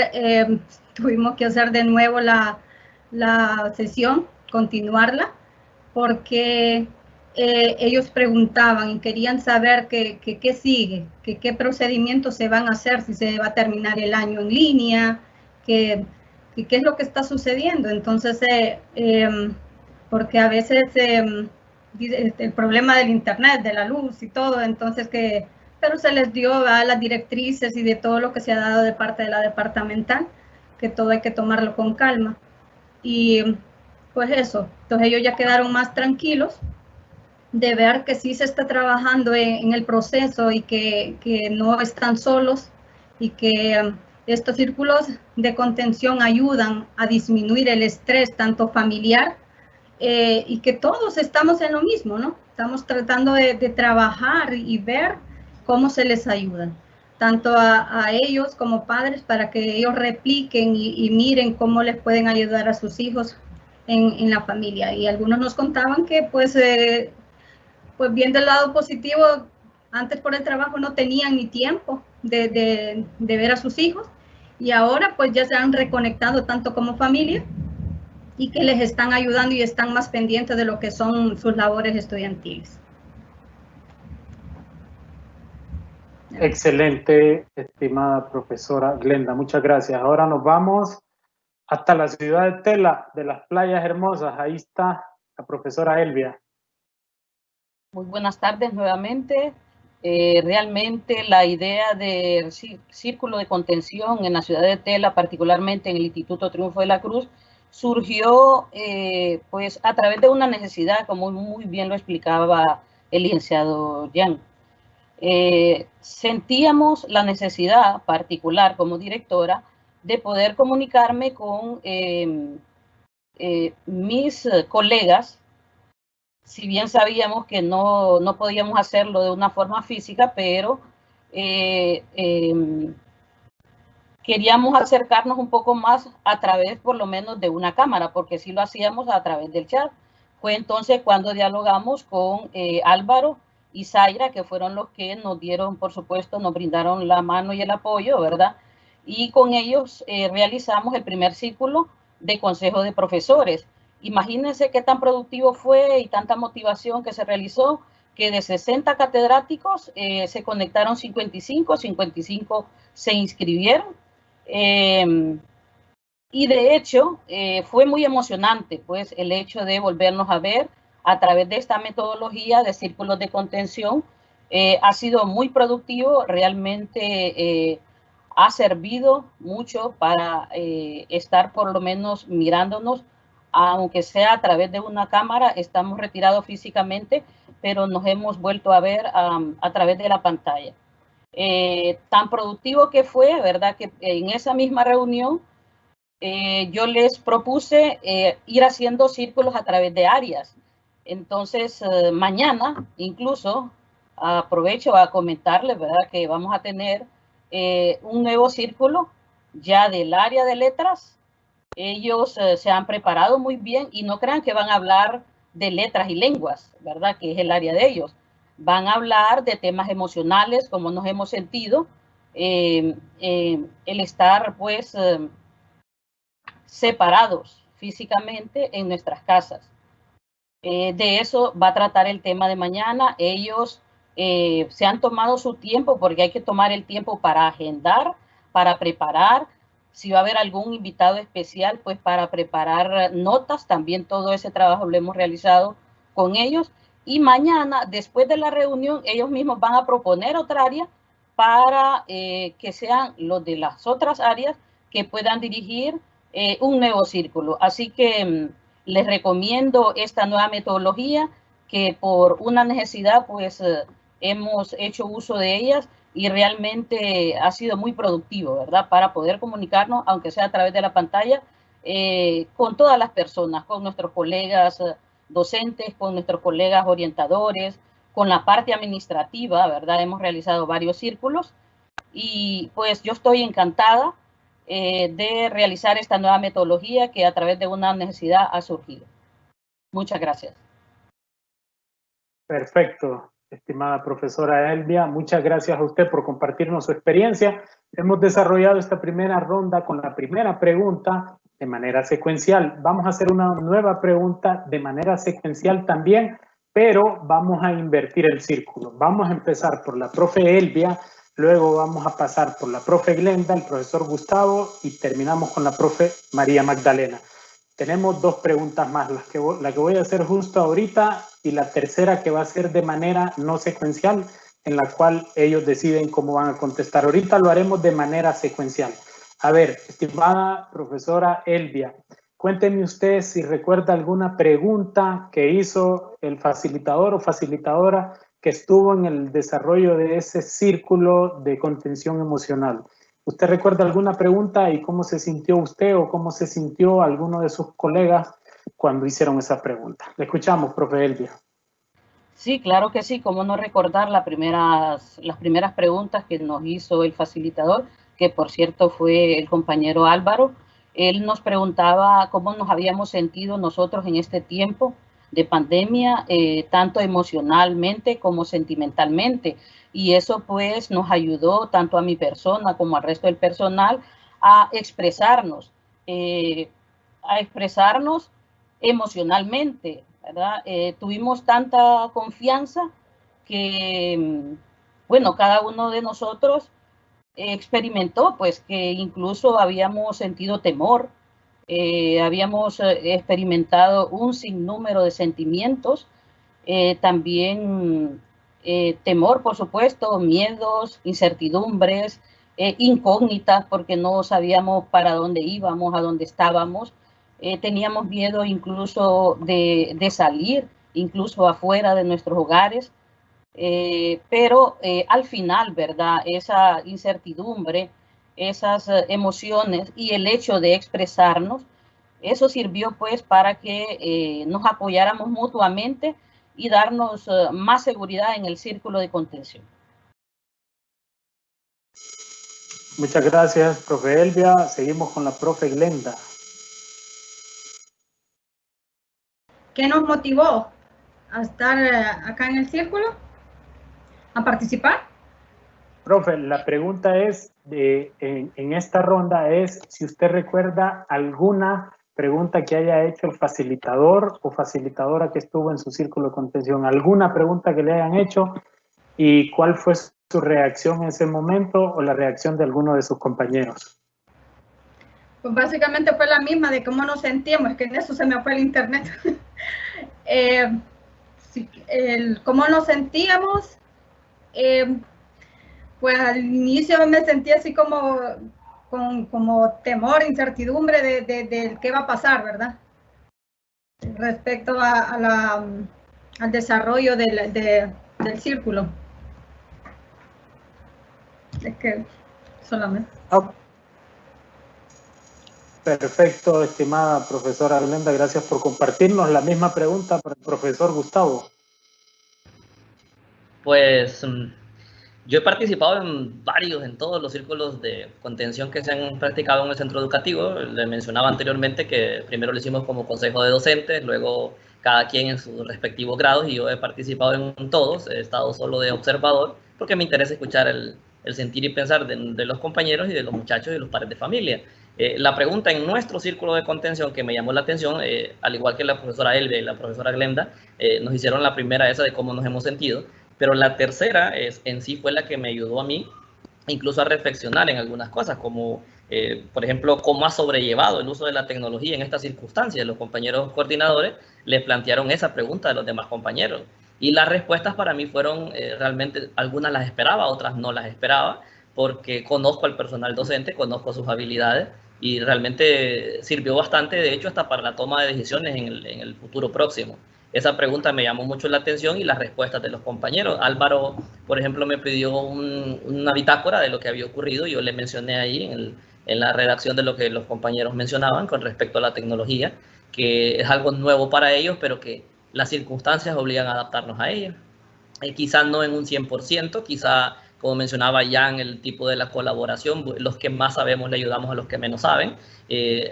tuvimos que hacer de nuevo la sesión, continuarla, porque ellos preguntaban y querían saber qué sigue, qué procedimientos se van a hacer, si se va a terminar el año en línea, qué es lo que está sucediendo. Entonces, porque a veces el problema del internet, de la luz y todo, entonces pero se les dio a las directrices y de todo lo que se ha dado de parte de la departamental, que todo hay que tomarlo con calma. Y pues eso, entonces ellos ya quedaron más tranquilos de ver que sí se está trabajando en el proceso, y que no están solos, y que estos círculos de contención ayudan a disminuir el estrés tanto familiar, y que todos estamos en lo mismo, ¿no? Estamos tratando de trabajar y ver cómo se les ayuda, tanto a ellos como padres, para que ellos repliquen y miren cómo les pueden ayudar a sus hijos en la familia. Y algunos nos contaban que pues viendo el lado positivo, antes por el trabajo no tenían ni tiempo de ver a sus hijos, y ahora pues ya se han reconectado tanto como familia, y que les están ayudando y están más pendientes de lo que son sus labores estudiantiles. Excelente, estimada profesora Glenda, muchas gracias. Ahora nos vamos hasta la ciudad de Tela, de las playas hermosas. Ahí está la profesora Elvia. Muy buenas tardes nuevamente. Realmente la idea del círculo de contención en la ciudad de Tela, particularmente en el Instituto Triunfo de la Cruz, surgió pues a través de una necesidad, como muy bien lo explicaba el licenciado Jan. Sentíamos la necesidad particular como directora de poder comunicarme con mis colegas, si bien sabíamos que no podíamos hacerlo de una forma física, pero queríamos acercarnos un poco más a través por lo menos de una cámara, porque sí lo hacíamos a través del chat. Fue entonces cuando dialogamos con Álvaro y Zaira, que fueron los que nos dieron, por supuesto, nos brindaron la mano y el apoyo, ¿verdad? Y con ellos realizamos el primer círculo de consejo de profesores. Imagínense qué tan productivo fue y tanta motivación que se realizó, que de 60 catedráticos se conectaron 55 se inscribieron. Y de hecho fue muy emocionante pues el hecho de volvernos a ver a través de esta metodología de círculos de contención. Ha sido muy productivo, realmente ha servido mucho para estar por lo menos mirándonos, aunque sea a través de una cámara. Estamos retirados físicamente, pero nos hemos vuelto a ver a través de la pantalla. Tan productivo que fue, ¿verdad? Que en esa misma reunión yo les propuse ir haciendo círculos a través de áreas. Entonces, mañana incluso aprovecho a comentarles, ¿verdad?, que vamos a tener un nuevo círculo ya del área de letras. Ellos se han preparado muy bien y no crean que van a hablar de letras y lenguas, ¿verdad?, que es el área de ellos. Van a hablar de temas emocionales, cómo nos hemos sentido, el estar, pues, separados físicamente en nuestras casas. De eso va a tratar el tema de mañana. Ellos se han tomado su tiempo, porque hay que tomar el tiempo para agendar, para preparar. Si va a haber algún invitado especial, pues para preparar notas, también todo ese trabajo lo hemos realizado con ellos. Y mañana, después de la reunión, ellos mismos van a proponer otra área para que sean los de las otras áreas que puedan dirigir un nuevo círculo. Así que les recomiendo esta nueva metodología, que por una necesidad pues hemos hecho uso de ellas, y realmente ha sido muy productivo, ¿verdad?, para poder comunicarnos, aunque sea a través de la pantalla, con todas las personas, con nuestros colegas docentes, con nuestros colegas orientadores, con la parte administrativa, ¿verdad? Hemos realizado varios círculos y pues yo estoy encantada de realizar esta nueva metodología que a través de una necesidad ha surgido. Muchas gracias. Perfecto, estimada profesora Elvia. Muchas gracias a usted por compartirnos su experiencia. Hemos desarrollado esta primera ronda con la primera pregunta de manera secuencial. Vamos a hacer una nueva pregunta de manera secuencial también, pero vamos a invertir el círculo. Vamos a empezar por la profe Elvia, luego vamos a pasar por la profe Glenda, el profesor Gustavo y terminamos con la profe María Magdalena. Tenemos dos preguntas más, la que voy a hacer justo ahorita y la tercera que va a ser de manera no secuencial, en la cual ellos deciden cómo van a contestar. Ahorita lo haremos de manera secuencial. A ver, estimada profesora Elvia, cuénteme usted si recuerda alguna pregunta que hizo el facilitador o facilitadora que estuvo en el desarrollo de ese círculo de contención emocional. ¿Usted recuerda alguna pregunta y cómo se sintió usted o cómo se sintió alguno de sus colegas cuando hicieron esa pregunta? Le escuchamos, profe Elvia. Sí, claro que sí. Cómo no recordar las primeras preguntas que nos hizo el facilitador, que por cierto fue el compañero Álvaro. Él nos preguntaba cómo nos habíamos sentido nosotros en este tiempo de pandemia, tanto emocionalmente como sentimentalmente. Y eso pues nos ayudó tanto a mi persona como al resto del personal a expresarnos emocionalmente, ¿verdad? Tuvimos tanta confianza que, bueno, cada uno de nosotros experimentó pues que incluso habíamos sentido temor, habíamos experimentado un sinnúmero de sentimientos, también temor, por supuesto, miedos, incertidumbres, incógnitas, porque no sabíamos para dónde íbamos, a dónde estábamos. Teníamos miedo incluso de salir, incluso afuera de nuestros hogares. Pero al final, ¿verdad?, esa incertidumbre, esas emociones y el hecho de expresarnos, eso sirvió pues para que nos apoyáramos mutuamente y darnos más seguridad en el círculo de contención. Muchas gracias, profe Elvia. Seguimos con la profe Glenda. ¿Qué nos motivó a estar acá en el círculo? ¿A participar? Profe, la pregunta es, en esta ronda es si usted recuerda alguna pregunta que haya hecho el facilitador o facilitadora que estuvo en su círculo de contención. ¿Alguna pregunta que le hayan hecho y cuál fue su reacción en ese momento o la reacción de alguno de sus compañeros? Pues básicamente fue la misma de cómo nos sentíamos, es que en eso se me fue el internet. Cómo nos sentíamos, pues al inicio me sentí así como temor, incertidumbre de qué va a pasar, ¿verdad? Respecto al desarrollo del círculo. Es que solamente. Oh. Perfecto, estimada profesora Glenda, gracias por compartirnos. La misma pregunta para el profesor Gustavo. Pues yo he participado en todos los círculos de contención que se han practicado en el centro educativo. Le mencionaba anteriormente que primero lo hicimos como consejo de docentes, luego cada quien en sus respectivos grados, y yo he participado en todos. He estado solo de observador porque me interesa escuchar el sentir y pensar de los compañeros y de los muchachos y de los padres de familia. La pregunta en nuestro círculo de contención que me llamó la atención, al igual que la profesora Elvia y la profesora Glenda, nos hicieron la primera esa de cómo nos hemos sentido. Pero la tercera en sí fue la que me ayudó a mí incluso a reflexionar en algunas cosas, como por ejemplo, cómo ha sobrellevado el uso de la tecnología en estas circunstancias. Los compañeros coordinadores les plantearon esa pregunta a los demás compañeros. Y las respuestas para mí fueron realmente, algunas las esperaba, otras no las esperaba, porque conozco al personal docente, conozco sus habilidades y realmente sirvió bastante, de hecho, hasta para la toma de decisiones en el futuro próximo. Esa pregunta me llamó mucho la atención y las respuestas de los compañeros. Álvaro, por ejemplo, me pidió una bitácora de lo que había ocurrido. Yo le mencioné ahí en la redacción de lo que los compañeros mencionaban con respecto a la tecnología, que es algo nuevo para ellos, pero que las circunstancias obligan a adaptarnos a ellas. Quizás no en un 100%, quizá, como mencionaba Jan, el tipo de la colaboración, los que más sabemos le ayudamos a los que menos saben.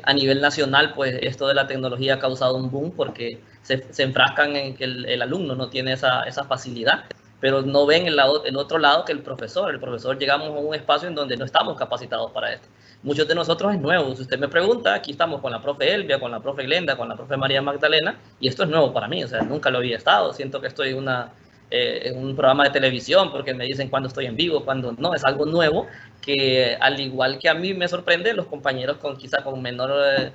A nivel nacional, pues esto de la tecnología ha causado un boom porque se enfrascan en que el alumno no tiene esa facilidad, pero no ven el otro lado que el profesor. El profesor llegamos a un espacio en donde no estamos capacitados para esto. Muchos de nosotros es nuevo. Si usted me pregunta, aquí estamos con la profe Elvia, con la profe Glenda, con la profe María Magdalena, y esto es nuevo para mí, o sea, nunca lo había estado. Siento que estoy en un programa de televisión porque me dicen cuándo estoy en vivo, cuándo no. Es algo nuevo que, al igual que a mí me sorprende, los compañeros quizá con menor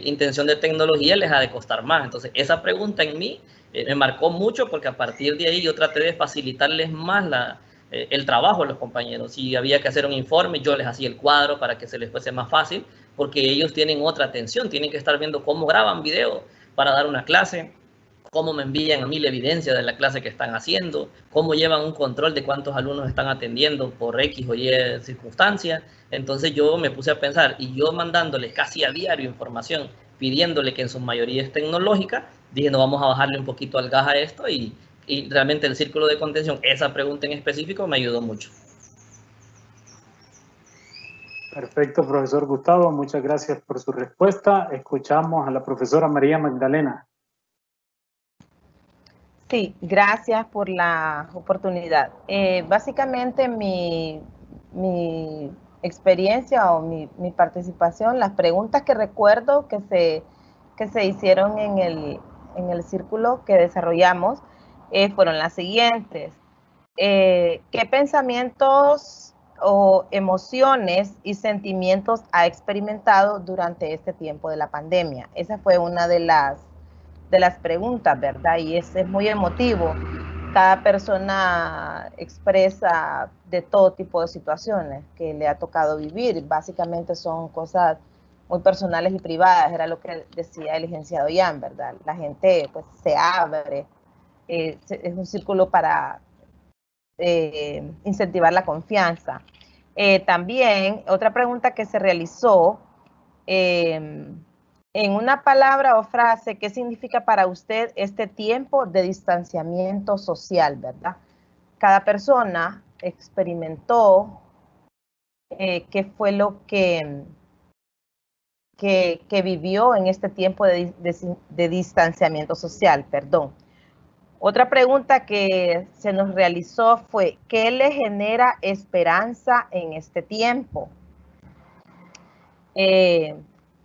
intención de tecnología les ha de costar más. Entonces, esa pregunta en mí me marcó mucho porque a partir de ahí yo traté de facilitarles más el trabajo a los compañeros. Si había que hacer un informe, yo les hacía el cuadro para que se les fuese más fácil, porque ellos tienen otra atención, tienen que estar viendo cómo graban video para dar una clase, cómo me envían a mí la evidencia de la clase que están haciendo, cómo llevan un control de cuántos alumnos están atendiendo por X o Y circunstancias. Entonces yo me puse a pensar, y yo mandándoles casi a diario información, pidiéndole que en su mayoría es tecnológica, dije, no, vamos a bajarle un poquito al gas a esto, y realmente el círculo de contención, esa pregunta en específico me ayudó mucho. Perfecto, profesor Gustavo, muchas gracias por su respuesta. Escuchamos a la profesora María Magdalena. Sí, gracias por la oportunidad. Básicamente mi experiencia o mi participación, las preguntas que recuerdo que se hicieron en el círculo que desarrollamos fueron las siguientes. ¿Qué pensamientos o emociones y sentimientos ha experimentado durante este tiempo de la pandemia? Esa fue una de las preguntas, ¿verdad? Y es muy emotivo. Cada persona expresa de todo tipo de situaciones que le ha tocado vivir. Básicamente son cosas muy personales y privadas, era lo que decía el licenciado Jan, ¿verdad? La gente pues se abre, es un círculo para incentivar la confianza. También otra pregunta que se realizó, en una palabra o frase, ¿qué significa para usted este tiempo de distanciamiento social, verdad? Cada persona experimentó qué fue lo que vivió en este tiempo de distanciamiento social, perdón. Otra pregunta que se nos realizó fue, ¿qué le genera esperanza en este tiempo?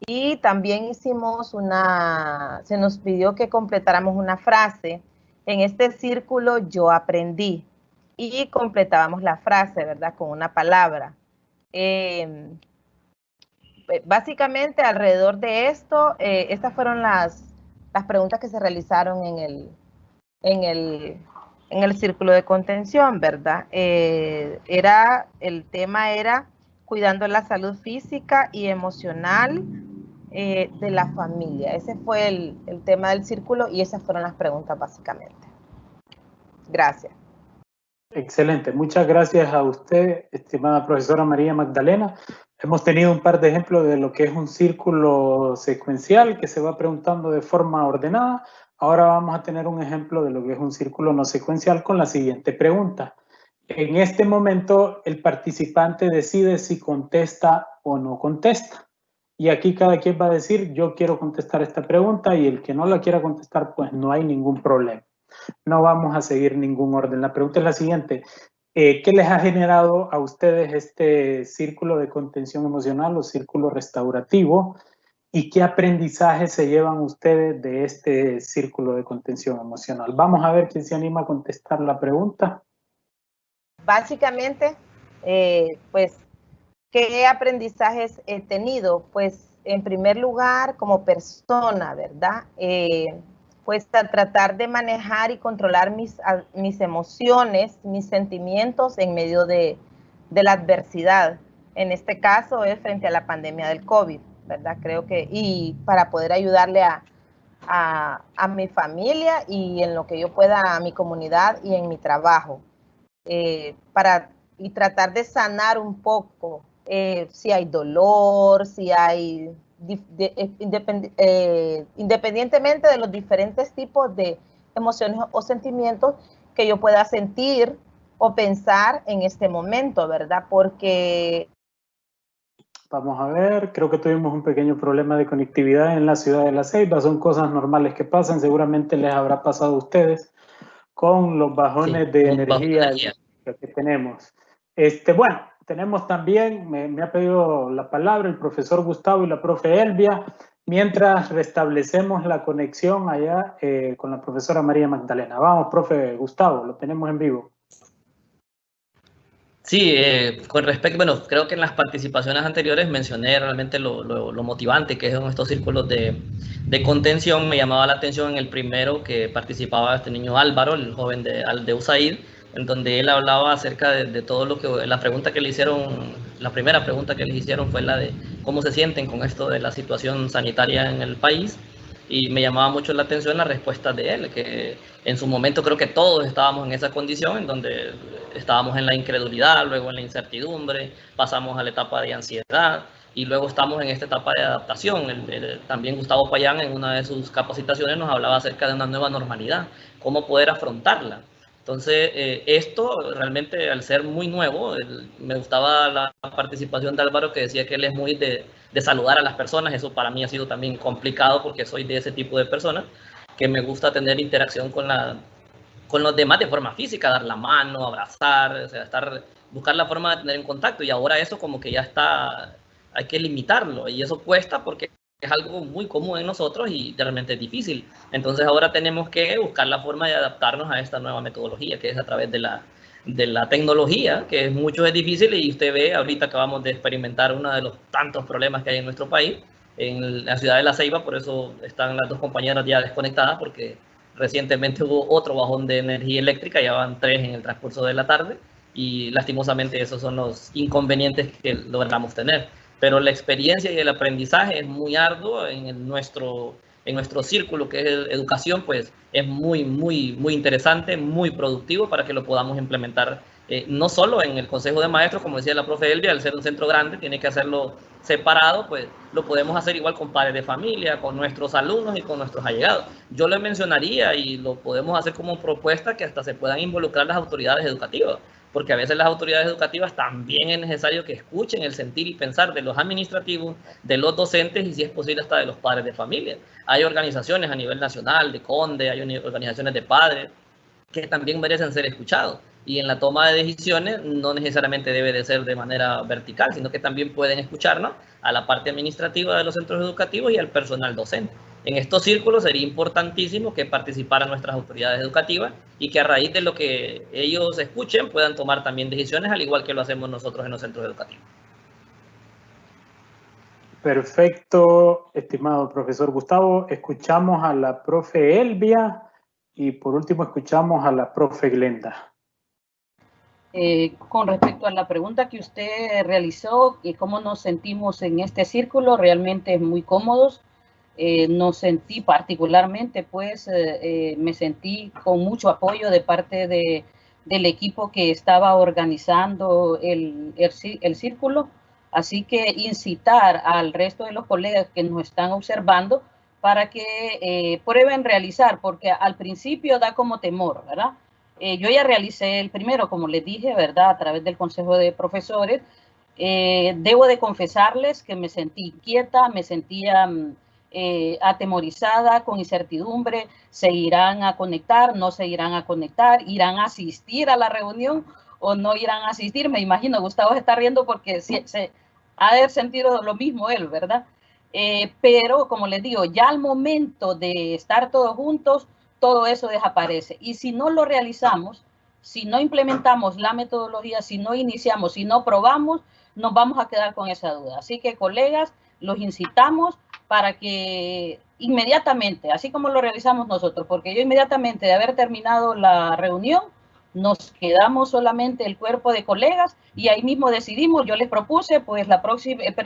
Y también se nos pidió que completáramos una frase. En este círculo yo aprendí, y completábamos la frase, ¿verdad? Con una palabra. Básicamente alrededor de esto, estas fueron las preguntas que se realizaron en el círculo de contención, ¿verdad? El tema era cuidando la salud física y emocional de la familia. Ese fue el tema del círculo y esas fueron las preguntas básicamente. Gracias. Excelente, muchas gracias a usted, estimada profesora María Magdalena. Hemos tenido un par de ejemplos de lo que es un círculo secuencial que se va preguntando de forma ordenada. Ahora vamos a tener un ejemplo de lo que es un círculo no secuencial con la siguiente pregunta. En este momento el participante decide si contesta o no contesta. Y aquí cada quien va a decir, yo quiero contestar esta pregunta, y el que no la quiera contestar, pues no hay ningún problema. No vamos a seguir ningún orden. La pregunta es la siguiente. ¿Qué les ha generado a ustedes este círculo de contención emocional o círculo restaurativo? ¿Y qué aprendizaje se llevan ustedes de este círculo de contención emocional? Vamos a ver quién se anima a contestar la pregunta. Básicamente, pues, ¿qué aprendizajes he tenido? Pues, en primer lugar, como persona, ¿verdad? Pues a tratar de manejar y controlar mis emociones, mis sentimientos en medio de la adversidad. En este caso es frente a la pandemia del COVID, ¿verdad? Creo que, y para poder ayudarle a mi familia y en lo que yo pueda a mi comunidad y en mi trabajo. Y tratar de sanar un poco si hay dolor, si hay independientemente de los diferentes tipos de emociones o sentimientos que yo pueda sentir o pensar en este momento, ¿verdad? Porque... Vamos a ver, creo que tuvimos un pequeño problema de conectividad en la ciudad de La Ceiba. Son cosas normales que pasan, seguramente les habrá pasado a ustedes con los bajones de energía que tenemos. Bueno, tenemos también, me ha pedido la palabra el profesor Gustavo y la profe Elvia, mientras restablecemos la conexión allá con la profesora María Magdalena. Vamos, profe Gustavo, lo tenemos en vivo. Sí, con respecto, bueno, creo que en las participaciones anteriores mencioné realmente lo motivante que son estos círculos de contención. Me llamaba la atención en el primero que participaba este niño Álvaro, el joven de USAID, en donde él hablaba acerca de todo lo que, la pregunta que le hicieron, la primera pregunta que le hicieron fue la de cómo se sienten con esto de la situación sanitaria en el país. Y me llamaba mucho la atención la respuesta de él, que en su momento creo que todos estábamos en esa condición, en donde estábamos en la incredulidad, luego en la incertidumbre, pasamos a la etapa de ansiedad y luego estamos en esta etapa de adaptación. También Gustavo Payán en una de sus capacitaciones nos hablaba acerca de una nueva normalidad, cómo poder afrontarla. Entonces, esto realmente al ser muy nuevo, me gustaba la participación de Álvaro, que decía que él es muy de saludar a las personas. Eso para mí ha sido también complicado porque soy de ese tipo de personas que me gusta tener interacción con los demás de forma física, dar la mano, abrazar, o sea, buscar la forma de tener en contacto, y ahora eso como que ya está, hay que limitarlo, y eso cuesta porque es algo muy común en nosotros y realmente es difícil. Entonces ahora tenemos que buscar la forma de adaptarnos a esta nueva metodología, que es a través de la tecnología, que mucho es difícil, y usted ve, ahorita acabamos de experimentar uno de los tantos problemas que hay en nuestro país, en la ciudad de La Ceiba. Por eso están las dos compañeras ya desconectadas, porque recientemente hubo otro bajón de energía eléctrica, ya van 3 en el transcurso de la tarde, y lastimosamente esos son los inconvenientes que logramos tener. Pero la experiencia y el aprendizaje es muy arduo en nuestro círculo, que es educación, pues es muy interesante, muy productivo para que lo podamos implementar, no solo en el Consejo de Maestros, como decía la profe Elvia, al ser un centro grande, tiene que hacerlo separado, pues lo podemos hacer igual con padres de familia, con nuestros alumnos y con nuestros allegados. Yo le mencionaría, y lo podemos hacer como propuesta, que hasta se puedan involucrar las autoridades educativas, porque a veces las autoridades educativas también es necesario que escuchen el sentir y pensar de los administrativos, de los docentes y, si es posible, hasta de los padres de familia. Hay organizaciones a nivel nacional, de CONDE, hay organizaciones de padres que también merecen ser escuchados. y en la toma de decisiones no necesariamente debe de ser de manera vertical, sino que también pueden escucharnos a la parte administrativa de los centros educativos y al personal docente. En estos círculos sería importantísimo que participaran nuestras autoridades educativas y que a raíz de lo que ellos escuchen puedan tomar también decisiones, al igual que lo hacemos nosotros en los centros educativos. Perfecto, estimado profesor Gustavo. Escuchamos a la profe Elvia y por último escuchamos a la profe Glenda. Con respecto a la pregunta que usted realizó y cómo nos sentimos en este círculo, realmente muy cómodos. Nos sentí particularmente, pues me sentí con mucho apoyo de parte del equipo que estaba organizando el círculo. Así que incitar al resto de los colegas que nos están observando para que prueben realizar, porque al principio da como temor, ¿verdad? Yo ya realicé el primero, como les dije, ¿verdad? A través del Consejo de Profesores. Debo de confesarles que me sentí inquieta, me sentía atemorizada, con incertidumbre. ¿Se irán a conectar? ¿No se irán a conectar? ¿Irán a asistir a la reunión o no irán a asistir? Me imagino, Gustavo se está riendo porque se ha de haber sentido lo mismo él, ¿verdad? Pero, como les digo, ya al momento de estar todos juntos, todo eso desaparece. Y si no lo realizamos, si no implementamos la metodología, si no iniciamos, si no probamos, nos vamos a quedar con esa duda. Así que, colegas, los incitamos para que inmediatamente, así como lo realizamos nosotros, porque yo inmediatamente de haber terminado la reunión, nos quedamos solamente el cuerpo de colegas y ahí mismo decidimos. Yo les propuse, pues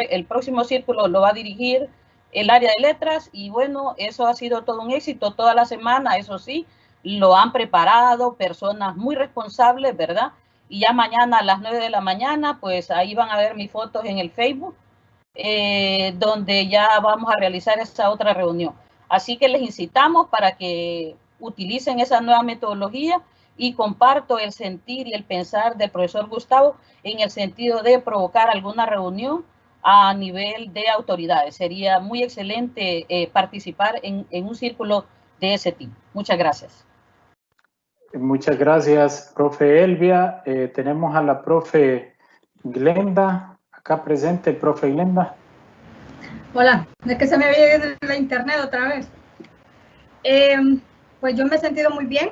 el próximo círculo lo va a dirigir el área de letras y bueno, eso ha sido todo un éxito toda la semana, eso sí, lo han preparado personas muy responsables, ¿verdad? Y ya mañana a las 9 de la mañana, pues ahí van a ver mis fotos en el Facebook, donde ya vamos a realizar esa otra reunión. Así que les incitamos para que utilicen esa nueva metodología y comparto el sentir y el pensar del profesor Gustavo en el sentido de provocar alguna reunión a nivel de autoridades. Sería muy excelente participar en un círculo de ese tipo. Muchas gracias. Muchas gracias, profe Elvia. Tenemos a la profe Glenda, acá presente, profe Glenda. Hola, es que se me había ido la internet otra vez. Pues yo me he sentido muy bien,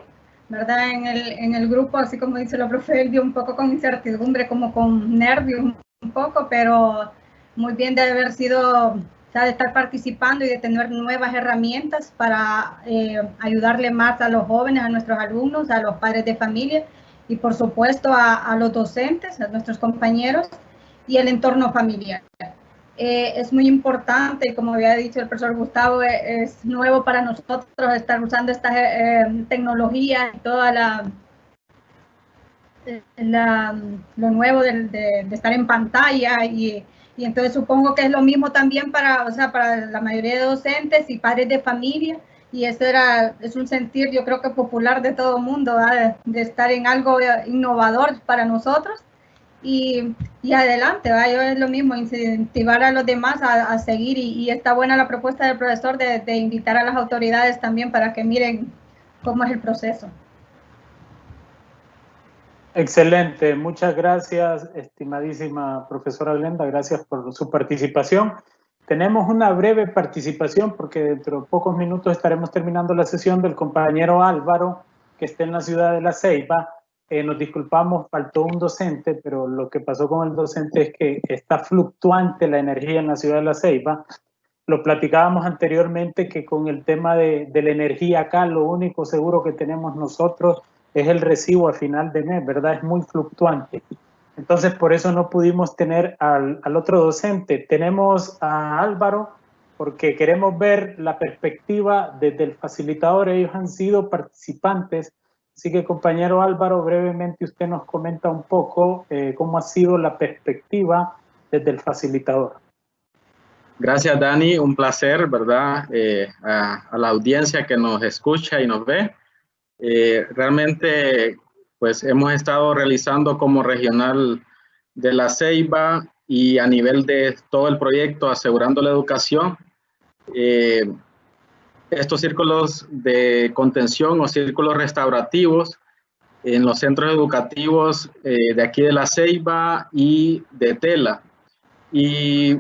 ¿verdad? En el grupo, así como dice la profe Elvia, un poco con incertidumbre, como con nervios un poco, pero muy bien de haber sido, o sea, de estar participando y de tener nuevas herramientas para ayudarle más a los jóvenes, a nuestros alumnos, a los padres de familia y por supuesto a los docentes, a nuestros compañeros y el entorno familiar. Es muy importante, como había dicho el profesor Gustavo, es nuevo para nosotros estar usando esta tecnología y toda lo nuevo de estar en pantalla y entonces supongo que es lo mismo también para la mayoría de docentes y padres de familia y eso es un sentir yo creo que popular de todo el mundo, ¿verdad? De estar en algo innovador para nosotros y adelante, ¿verdad? Yo es lo mismo, incentivar a los demás a seguir y está buena la propuesta del profesor de invitar a las autoridades también para que miren cómo es el proceso. Excelente, muchas gracias, estimadísima profesora Glenda, gracias por su participación. Tenemos una breve participación porque dentro de pocos minutos estaremos terminando la sesión del compañero Álvaro, que está en la ciudad de La Ceiba. Nos disculpamos, faltó un docente, pero lo que pasó con el docente es que está fluctuante la energía en la ciudad de La Ceiba. Lo platicábamos anteriormente que con el tema de la energía acá, lo único seguro que tenemos nosotros es el recibo a final de mes, ¿verdad? Es muy fluctuante. Entonces, por eso no pudimos tener al otro docente. Tenemos a Álvaro porque queremos ver la perspectiva desde el facilitador. Ellos han sido participantes. Así que, compañero Álvaro, brevemente usted nos comenta un poco cómo ha sido la perspectiva desde el facilitador. Gracias, Dani. Un placer, ¿verdad? A la audiencia que nos escucha y nos ve. Realmente, pues hemos estado realizando como regional de La Ceiba y a nivel de todo el proyecto Asegurando la Educación, estos círculos de contención o círculos restaurativos en los centros educativos de aquí de La Ceiba y de Tela. Y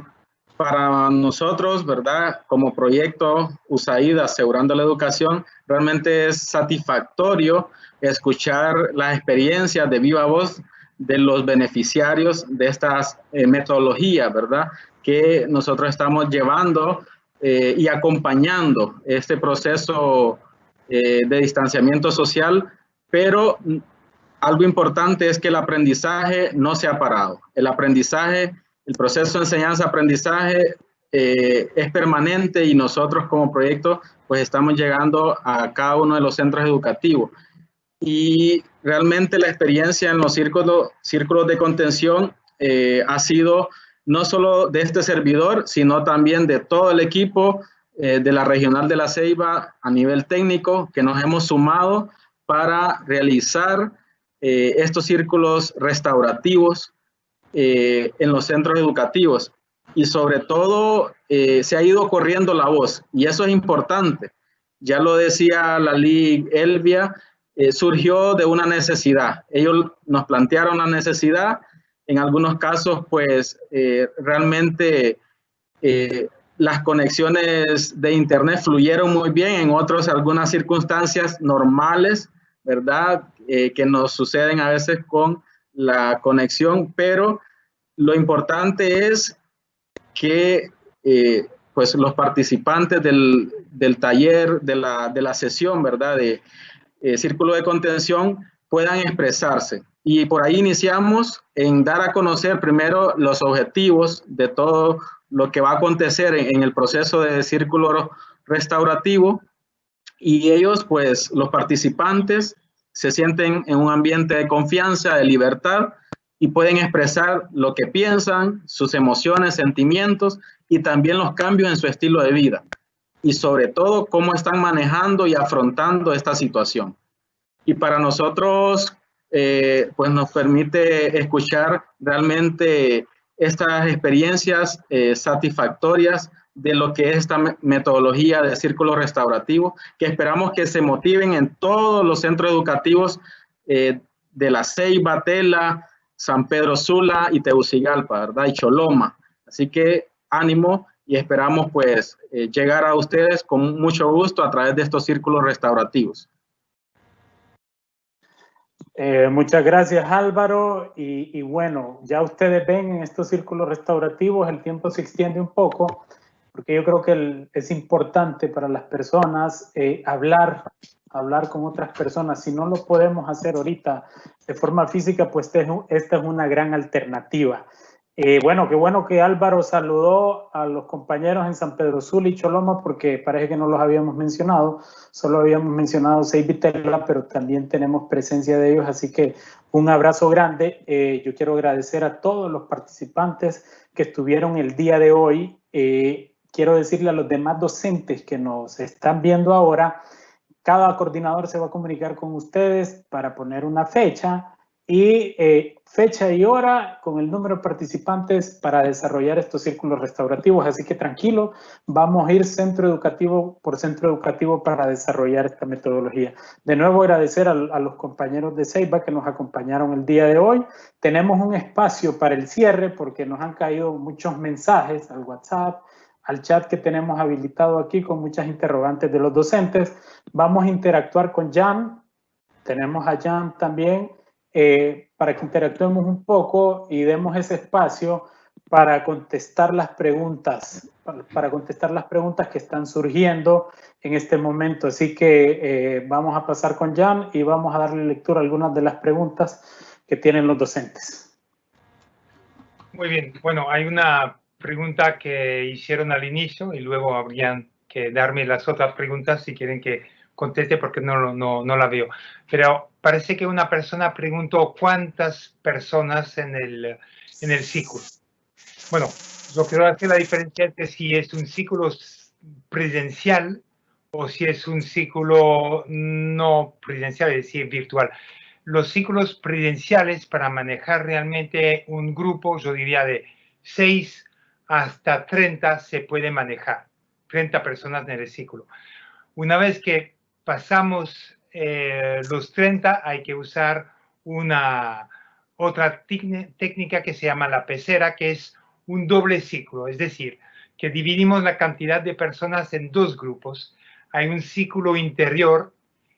para nosotros, ¿verdad? Como proyecto USAID Asegurando la Educación, realmente es satisfactorio escuchar las experiencias de viva voz de los beneficiarios de estas metodologías, ¿verdad? Que nosotros estamos llevando y acompañando este proceso de distanciamiento social, pero algo importante es que el aprendizaje no se ha parado. El aprendizaje, el proceso de enseñanza-aprendizaje es permanente y nosotros como proyecto pues estamos llegando a cada uno de los centros educativos. Y realmente la experiencia en los círculos de contención ha sido no solo de este servidor, sino también de todo el equipo de la Regional de La Ceiba a nivel técnico que nos hemos sumado para realizar estos círculos restaurativos en los centros educativos. Y sobre todo se ha ido corriendo la voz y eso es importante. Ya lo decía la Liga Elvia, surgió de una necesidad. Ellos nos plantearon la necesidad. En algunos casos, pues, realmente las conexiones de internet fluyeron muy bien. En otros, algunas circunstancias normales, ¿verdad? Que nos suceden a veces con la conexión, pero lo importante es que pues los participantes del taller, de la sesión, ¿verdad? De círculo de contención puedan expresarse. Y por ahí iniciamos en dar a conocer primero los objetivos de todo lo que va a acontecer en el proceso de círculo restaurativo y ellos, pues los participantes, se sienten en un ambiente de confianza, de libertad y pueden expresar lo que piensan, sus emociones, sentimientos y también los cambios en su estilo de vida. Y sobre todo, cómo están manejando y afrontando esta situación. Y para nosotros, pues nos permite escuchar realmente estas experiencias satisfactorias de lo que es esta metodología de círculo restaurativo, que esperamos que se motiven en todos los centros educativos de La Ceiba, Tela, San Pedro Sula y Tegucigalpa, ¿verdad? Y Choloma. Así que ánimo y esperamos pues llegar a ustedes con mucho gusto a través de estos círculos restaurativos. Muchas gracias, Álvaro. Y bueno, ya ustedes ven en estos círculos restaurativos el tiempo se extiende un poco, porque yo creo que es importante para las personas hablar con otras personas. Si no lo podemos hacer ahorita de forma física, pues esta es una gran alternativa. Bueno, qué bueno que Álvaro saludó a los compañeros en San Pedro Sula y Choloma, porque parece que no los habíamos mencionado, solo habíamos mencionado Ceiba y Tela, pero también tenemos presencia de ellos, así que un abrazo grande. Yo quiero agradecer a todos los participantes que estuvieron el día de hoy. Quiero decirle a los demás docentes que nos están viendo ahora, cada coordinador se va a comunicar con ustedes para poner una fecha y fecha y hora con el número de participantes para desarrollar estos círculos restaurativos. Así que tranquilo, vamos a ir centro educativo por centro educativo para desarrollar esta metodología. De nuevo agradecer a los compañeros de Ceiba que nos acompañaron el día de hoy. Tenemos un espacio para el cierre porque nos han caído muchos mensajes al WhatsApp, al chat que tenemos habilitado aquí con muchas interrogantes de los docentes. Vamos a interactuar con Jan. Tenemos a Jan también para que interactuemos un poco y demos ese espacio para contestar las preguntas, que están surgiendo en este momento. Así que vamos a pasar con Jan y vamos a darle lectura a algunas de las preguntas que tienen los docentes. Muy bien. Bueno, hay una pregunta que hicieron al inicio y luego habrían que darme las otras preguntas si quieren que conteste porque no la veo. Pero parece que una persona preguntó cuántas personas en el círculo. Bueno, yo quiero hacer la diferencia entre si es un círculo presencial o si es un círculo no presencial, es decir, virtual. Los círculos presenciales para manejar realmente un grupo, yo diría de 6 hasta 30 se puede manejar, 30 personas en el círculo. Una vez que pasamos los 30 hay que usar otra técnica que se llama la pecera, que es un doble ciclo, es decir, que dividimos la cantidad de personas en dos grupos. Hay un círculo interior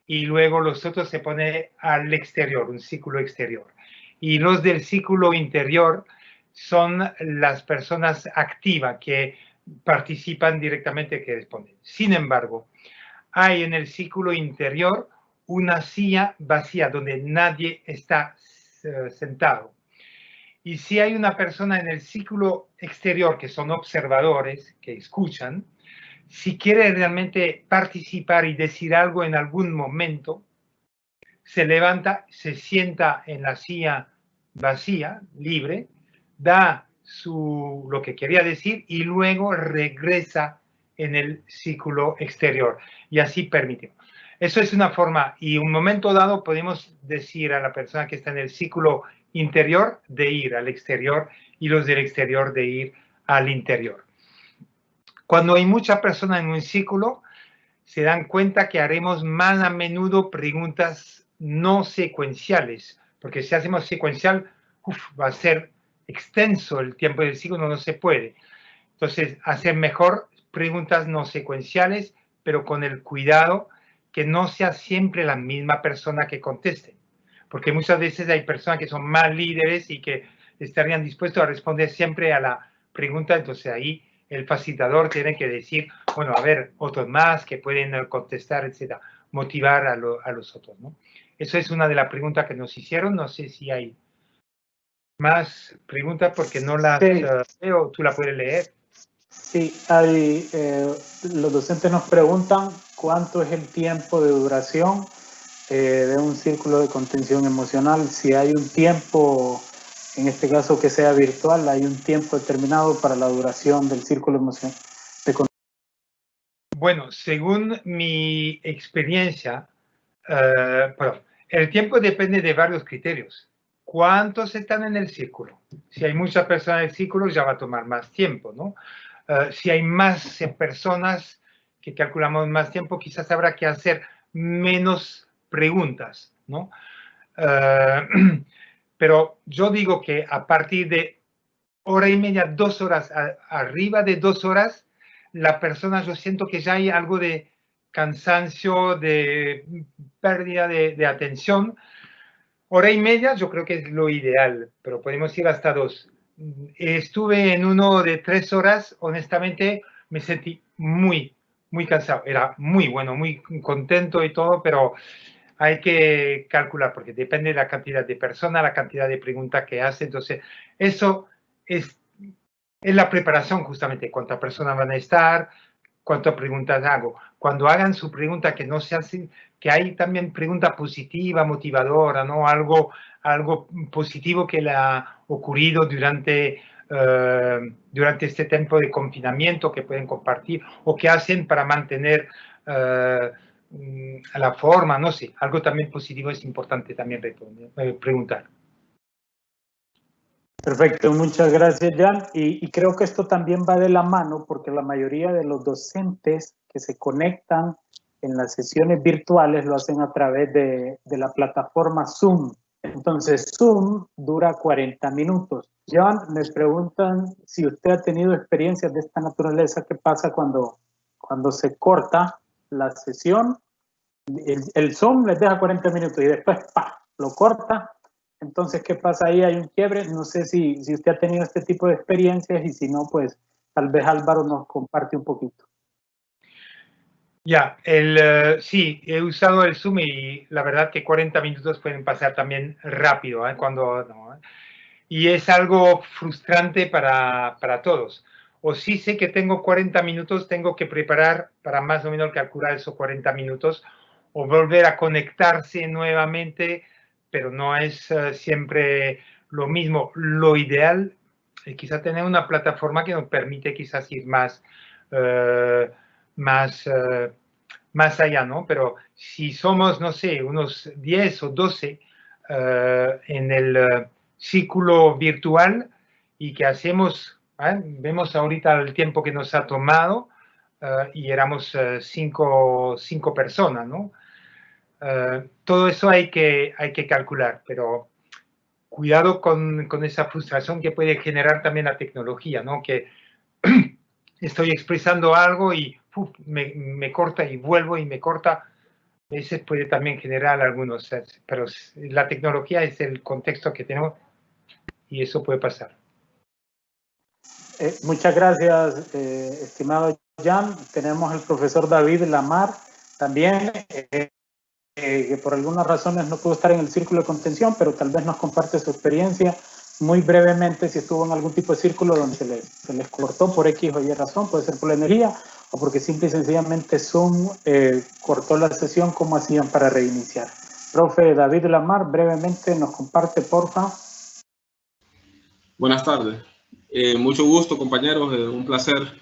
y luego los otros se pone al exterior, un círculo exterior. Y los del círculo interior son las personas activas que participan directamente, que responden. Sin embargo, hay en el círculo interior una silla vacía donde nadie está sentado. Y si hay una persona en el círculo exterior que son observadores, que escuchan, si quiere realmente participar y decir algo en algún momento, se levanta, se sienta en la silla vacía, libre, da lo que quería decir y luego regresa en el círculo exterior. Y así permitimos. Eso es una forma, y en un momento dado podemos decir a la persona que está en el círculo interior de ir al exterior y los del exterior de ir al interior. Cuando hay muchas personas en un círculo, se dan cuenta que haremos más a menudo preguntas no secuenciales, porque si hacemos secuencial, va a ser extenso el tiempo del círculo, no se puede. Entonces, hacer mejor preguntas no secuenciales, pero con el cuidado que no sea siempre la misma persona que conteste. Porque muchas veces hay personas que son más líderes y que estarían dispuestos a responder siempre a la pregunta. Entonces ahí el facilitador tiene que decir, bueno, a ver, otros más que pueden contestar, etcétera. Motivar a los otros, ¿no? Eso es una de las preguntas que nos hicieron. No sé si hay más preguntas porque no las veo. ¿Tú la puedes leer? Sí, los docentes nos preguntan cuánto es el tiempo de duración de un círculo de contención emocional. Si hay un tiempo, en este caso que sea virtual, hay un tiempo determinado para la duración del círculo emocional. Bueno, según mi experiencia, el tiempo depende de varios criterios. ¿Cuántos están en el círculo? Si hay muchas personas en el círculo, ya va a tomar más tiempo, ¿no? Si hay más personas que calculamos más tiempo, quizás habrá que hacer menos preguntas, ¿no? Pero yo digo que a partir de hora y media, 2 horas, arriba de 2 horas, la persona, yo siento que ya hay algo de cansancio, de pérdida de atención. Hora y media yo creo que es lo ideal, pero podemos ir hasta 2. Estuve en uno de 3 horas, honestamente me sentí muy cansado. Era muy bueno, muy contento y todo, pero hay que calcular porque depende de la cantidad de personas, la cantidad de preguntas que hace. Entonces, eso es la preparación justamente, cuántas personas van a estar, cuántas preguntas hago. Cuando hagan su pregunta, que no se hacen, que hay también pregunta positiva, motivadora, ¿no? Algo positivo que le ha ocurrido durante este tiempo de confinamiento que pueden compartir o que hacen para mantener la forma, no sé, algo también positivo es importante también preguntar. Perfecto, muchas gracias, Jan. Y creo que esto también va de la mano porque la mayoría de los docentes que se conectan en las sesiones virtuales lo hacen a través de la plataforma Zoom. Entonces, Zoom dura 40 minutos. Jan, me preguntan si usted ha tenido experiencias de esta naturaleza. ¿Qué pasa cuando se corta la sesión? El Zoom les deja 40 minutos y después ¡pah!, lo corta. Entonces, ¿qué pasa ahí? Hay un quiebre. No sé si usted ha tenido este tipo de experiencias y si no, pues tal vez Álvaro nos comparte un poquito. Ya, sí, he usado el Zoom y la verdad que 40 minutos pueden pasar también rápido, y es algo frustrante para todos. O sí sé que tengo 40 minutos, tengo que preparar para más o menos calcular esos 40 minutos o volver a conectarse nuevamente, pero no es siempre lo mismo. Lo ideal es quizás tener una plataforma que nos permite quizás ir más allá, ¿no? Pero si somos, no sé, unos 10 o 12 en el círculo virtual y que hacemos, vemos ahorita el tiempo que nos ha tomado y éramos 5 personas, ¿no? todo eso hay que calcular, pero cuidado con esa frustración que puede generar también la tecnología, ¿no? Que estoy expresando algo y me corta y vuelvo y me corta. Ese puede también generar algunos sets, pero la tecnología es el contexto que tenemos y eso puede pasar. Muchas gracias, estimado Jan. Tenemos al profesor David Lamar también, que por algunas razones no pudo estar en el círculo de contención, pero tal vez nos comparte su experiencia muy brevemente, si estuvo en algún tipo de círculo donde se les cortó por X o Y razón, puede ser por la energía o porque simple y sencillamente Zoom cortó la sesión. ¿Cómo hacían para reiniciar? Profe David Lamar, brevemente nos comparte, porfa. Buenas tardes. Mucho gusto, compañeros, un placer.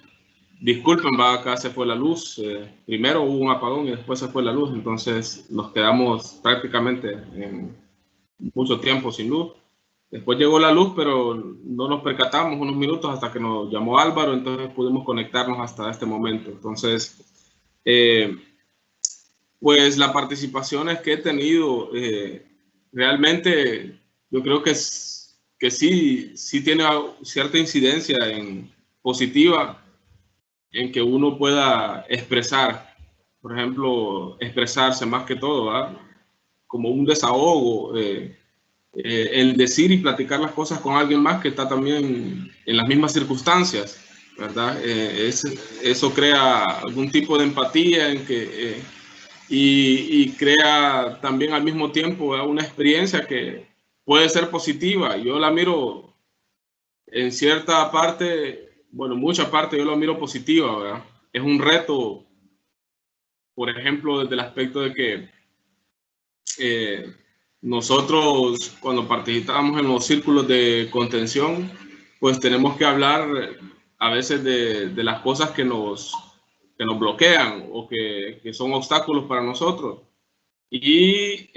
Disculpen, acá se fue la luz. Primero hubo un apagón y después se fue la luz, entonces nos quedamos prácticamente mucho tiempo sin luz. Después llegó la luz, pero no nos percatamos unos minutos hasta que nos llamó Álvaro, entonces pudimos conectarnos hasta este momento. Entonces, pues las participaciones que he tenido, realmente yo creo que sí tiene cierta incidencia positiva en que uno pueda expresar, por ejemplo, expresarse más que todo, ¿verdad? Como un desahogo, el decir y platicar las cosas con alguien más que está también en las mismas circunstancias, ¿verdad? Eso crea algún tipo de empatía y crea también al mismo tiempo, ¿verdad?, una experiencia que puede ser positiva. Yo la miro en cierta parte, bueno, mucha parte yo la miro positiva, ¿verdad? Es un reto, por ejemplo, desde el aspecto de que nosotros cuando participamos en los círculos de contención, pues tenemos que hablar a veces de las cosas que nos bloquean o que son obstáculos para nosotros. Y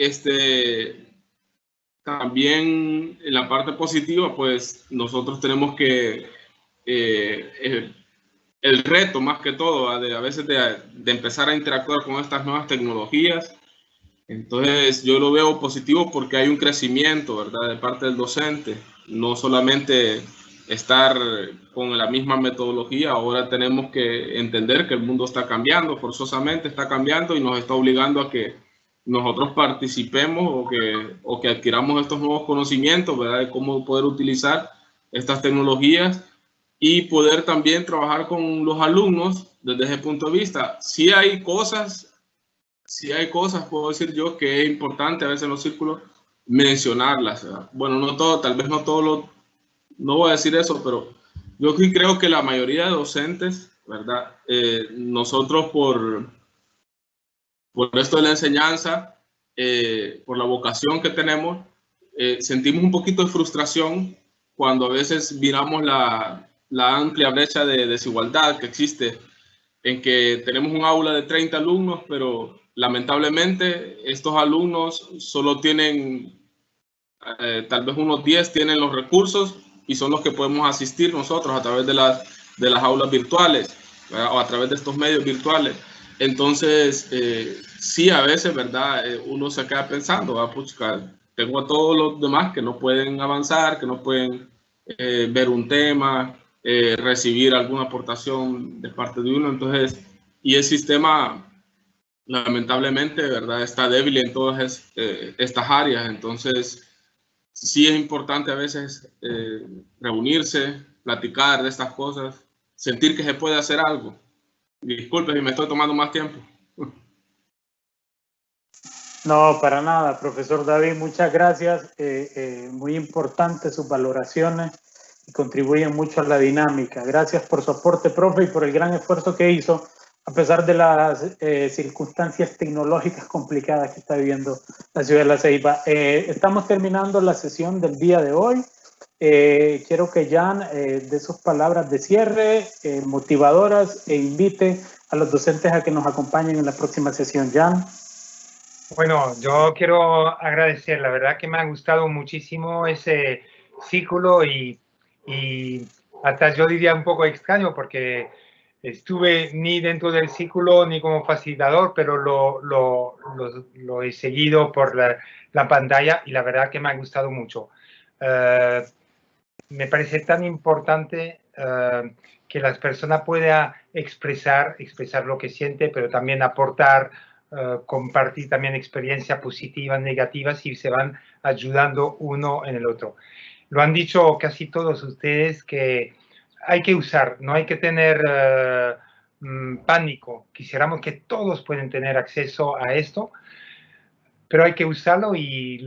también en la parte positiva, pues nosotros tenemos que, el reto más que todo, a veces de empezar a interactuar con estas nuevas tecnologías. Entonces yo lo veo positivo porque hay un crecimiento, ¿verdad?, de parte del docente. No solamente estar con la misma metodología, ahora tenemos que entender que el mundo está cambiando, forzosamente está cambiando y nos está obligando a que nosotros participemos o que adquiramos estos nuevos conocimientos, ¿verdad?, de cómo poder utilizar estas tecnologías y poder también trabajar con los alumnos desde ese punto de vista. Sí hay cosas, puedo decir yo, que es importante a veces en los círculos mencionarlas, ¿verdad? Bueno, no todo, tal vez no todo no voy a decir eso, pero yo sí creo que la mayoría de docentes, ¿verdad? Nosotros por esto de la enseñanza, por la vocación que tenemos, sentimos un poquito de frustración cuando a veces miramos la amplia brecha de desigualdad que existe, en que tenemos un aula de 30 alumnos, pero lamentablemente estos alumnos solo tienen, tal vez unos 10 tienen los recursos y son los que podemos asistir nosotros a través de las aulas virtuales, ¿verdad?, o a través de estos medios virtuales. Entonces, sí, a veces, ¿verdad?, uno se queda pensando, pucha, tengo a todos los demás que no pueden avanzar, que no pueden ver un tema, recibir alguna aportación de parte de uno. Entonces, y el sistema lamentablemente, ¿verdad?, está débil en todas estas áreas. Entonces, sí es importante a veces reunirse, platicar de estas cosas, sentir que se puede hacer algo. Disculpe si me estoy tomando más tiempo. No, para nada, profesor David, muchas gracias. Muy importantes sus valoraciones y contribuyen mucho a la dinámica. Gracias por su aporte, profe, y por el gran esfuerzo que hizo, a pesar de las circunstancias tecnológicas complicadas que está viviendo la ciudad de La Ceiba. Estamos terminando la sesión del día de hoy. Quiero que Jan dé sus palabras de cierre, motivadoras, e invite a los docentes a que nos acompañen en la próxima sesión. Jan. Bueno, yo quiero agradecer, la verdad que me ha gustado muchísimo ese círculo y hasta yo diría un poco extraño porque estuve ni dentro del círculo ni como facilitador, pero lo he seguido por la pantalla y la verdad que me ha gustado mucho. Me parece tan importante que las personas puedan expresar lo que siente, pero también aportar, compartir también experiencias positivas, negativas y se van ayudando uno en el otro. Lo han dicho casi todos ustedes que hay que usar, no hay que tener pánico. Quisiéramos que todos pueden tener acceso a esto, pero hay que usarlo y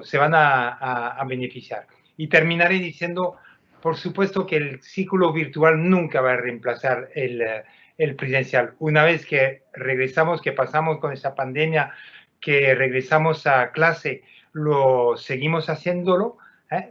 se van a beneficiar. Y terminaré diciendo, por supuesto que el círculo virtual nunca va a reemplazar el presencial. Una vez que regresamos, que pasamos con esa pandemia, que regresamos a clase, seguimos haciéndolo,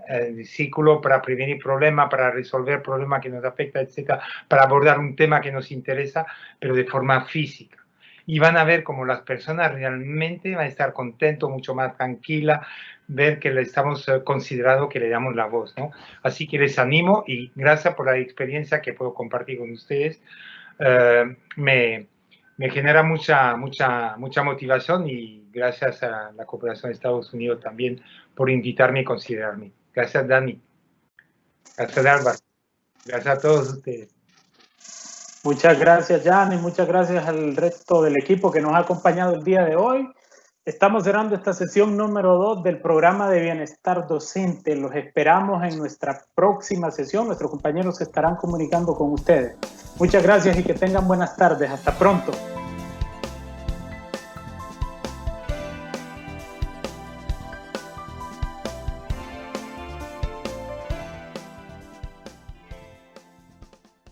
el círculo para prevenir problemas, para resolver problemas que nos afectan, etcétera, para abordar un tema que nos interesa, pero de forma física. Y van a ver cómo las personas realmente van a estar contentos, mucho más tranquilas, ver que le estamos considerando que le damos la voz, ¿no? Así que les animo y gracias por la experiencia que puedo compartir con ustedes. Me genera mucha motivación y gracias a la cooperación de Estados Unidos también por invitarme y considerarme. Gracias, Dani. Gracias, Álvaro. Gracias a todos ustedes. Muchas gracias, Jan, y muchas gracias al resto del equipo que nos ha acompañado el día de hoy. Estamos cerrando esta sesión número 2 del programa de bienestar docente. Los esperamos en nuestra próxima sesión. Nuestros compañeros se estarán comunicando con ustedes. Muchas gracias y que tengan buenas tardes. Hasta pronto.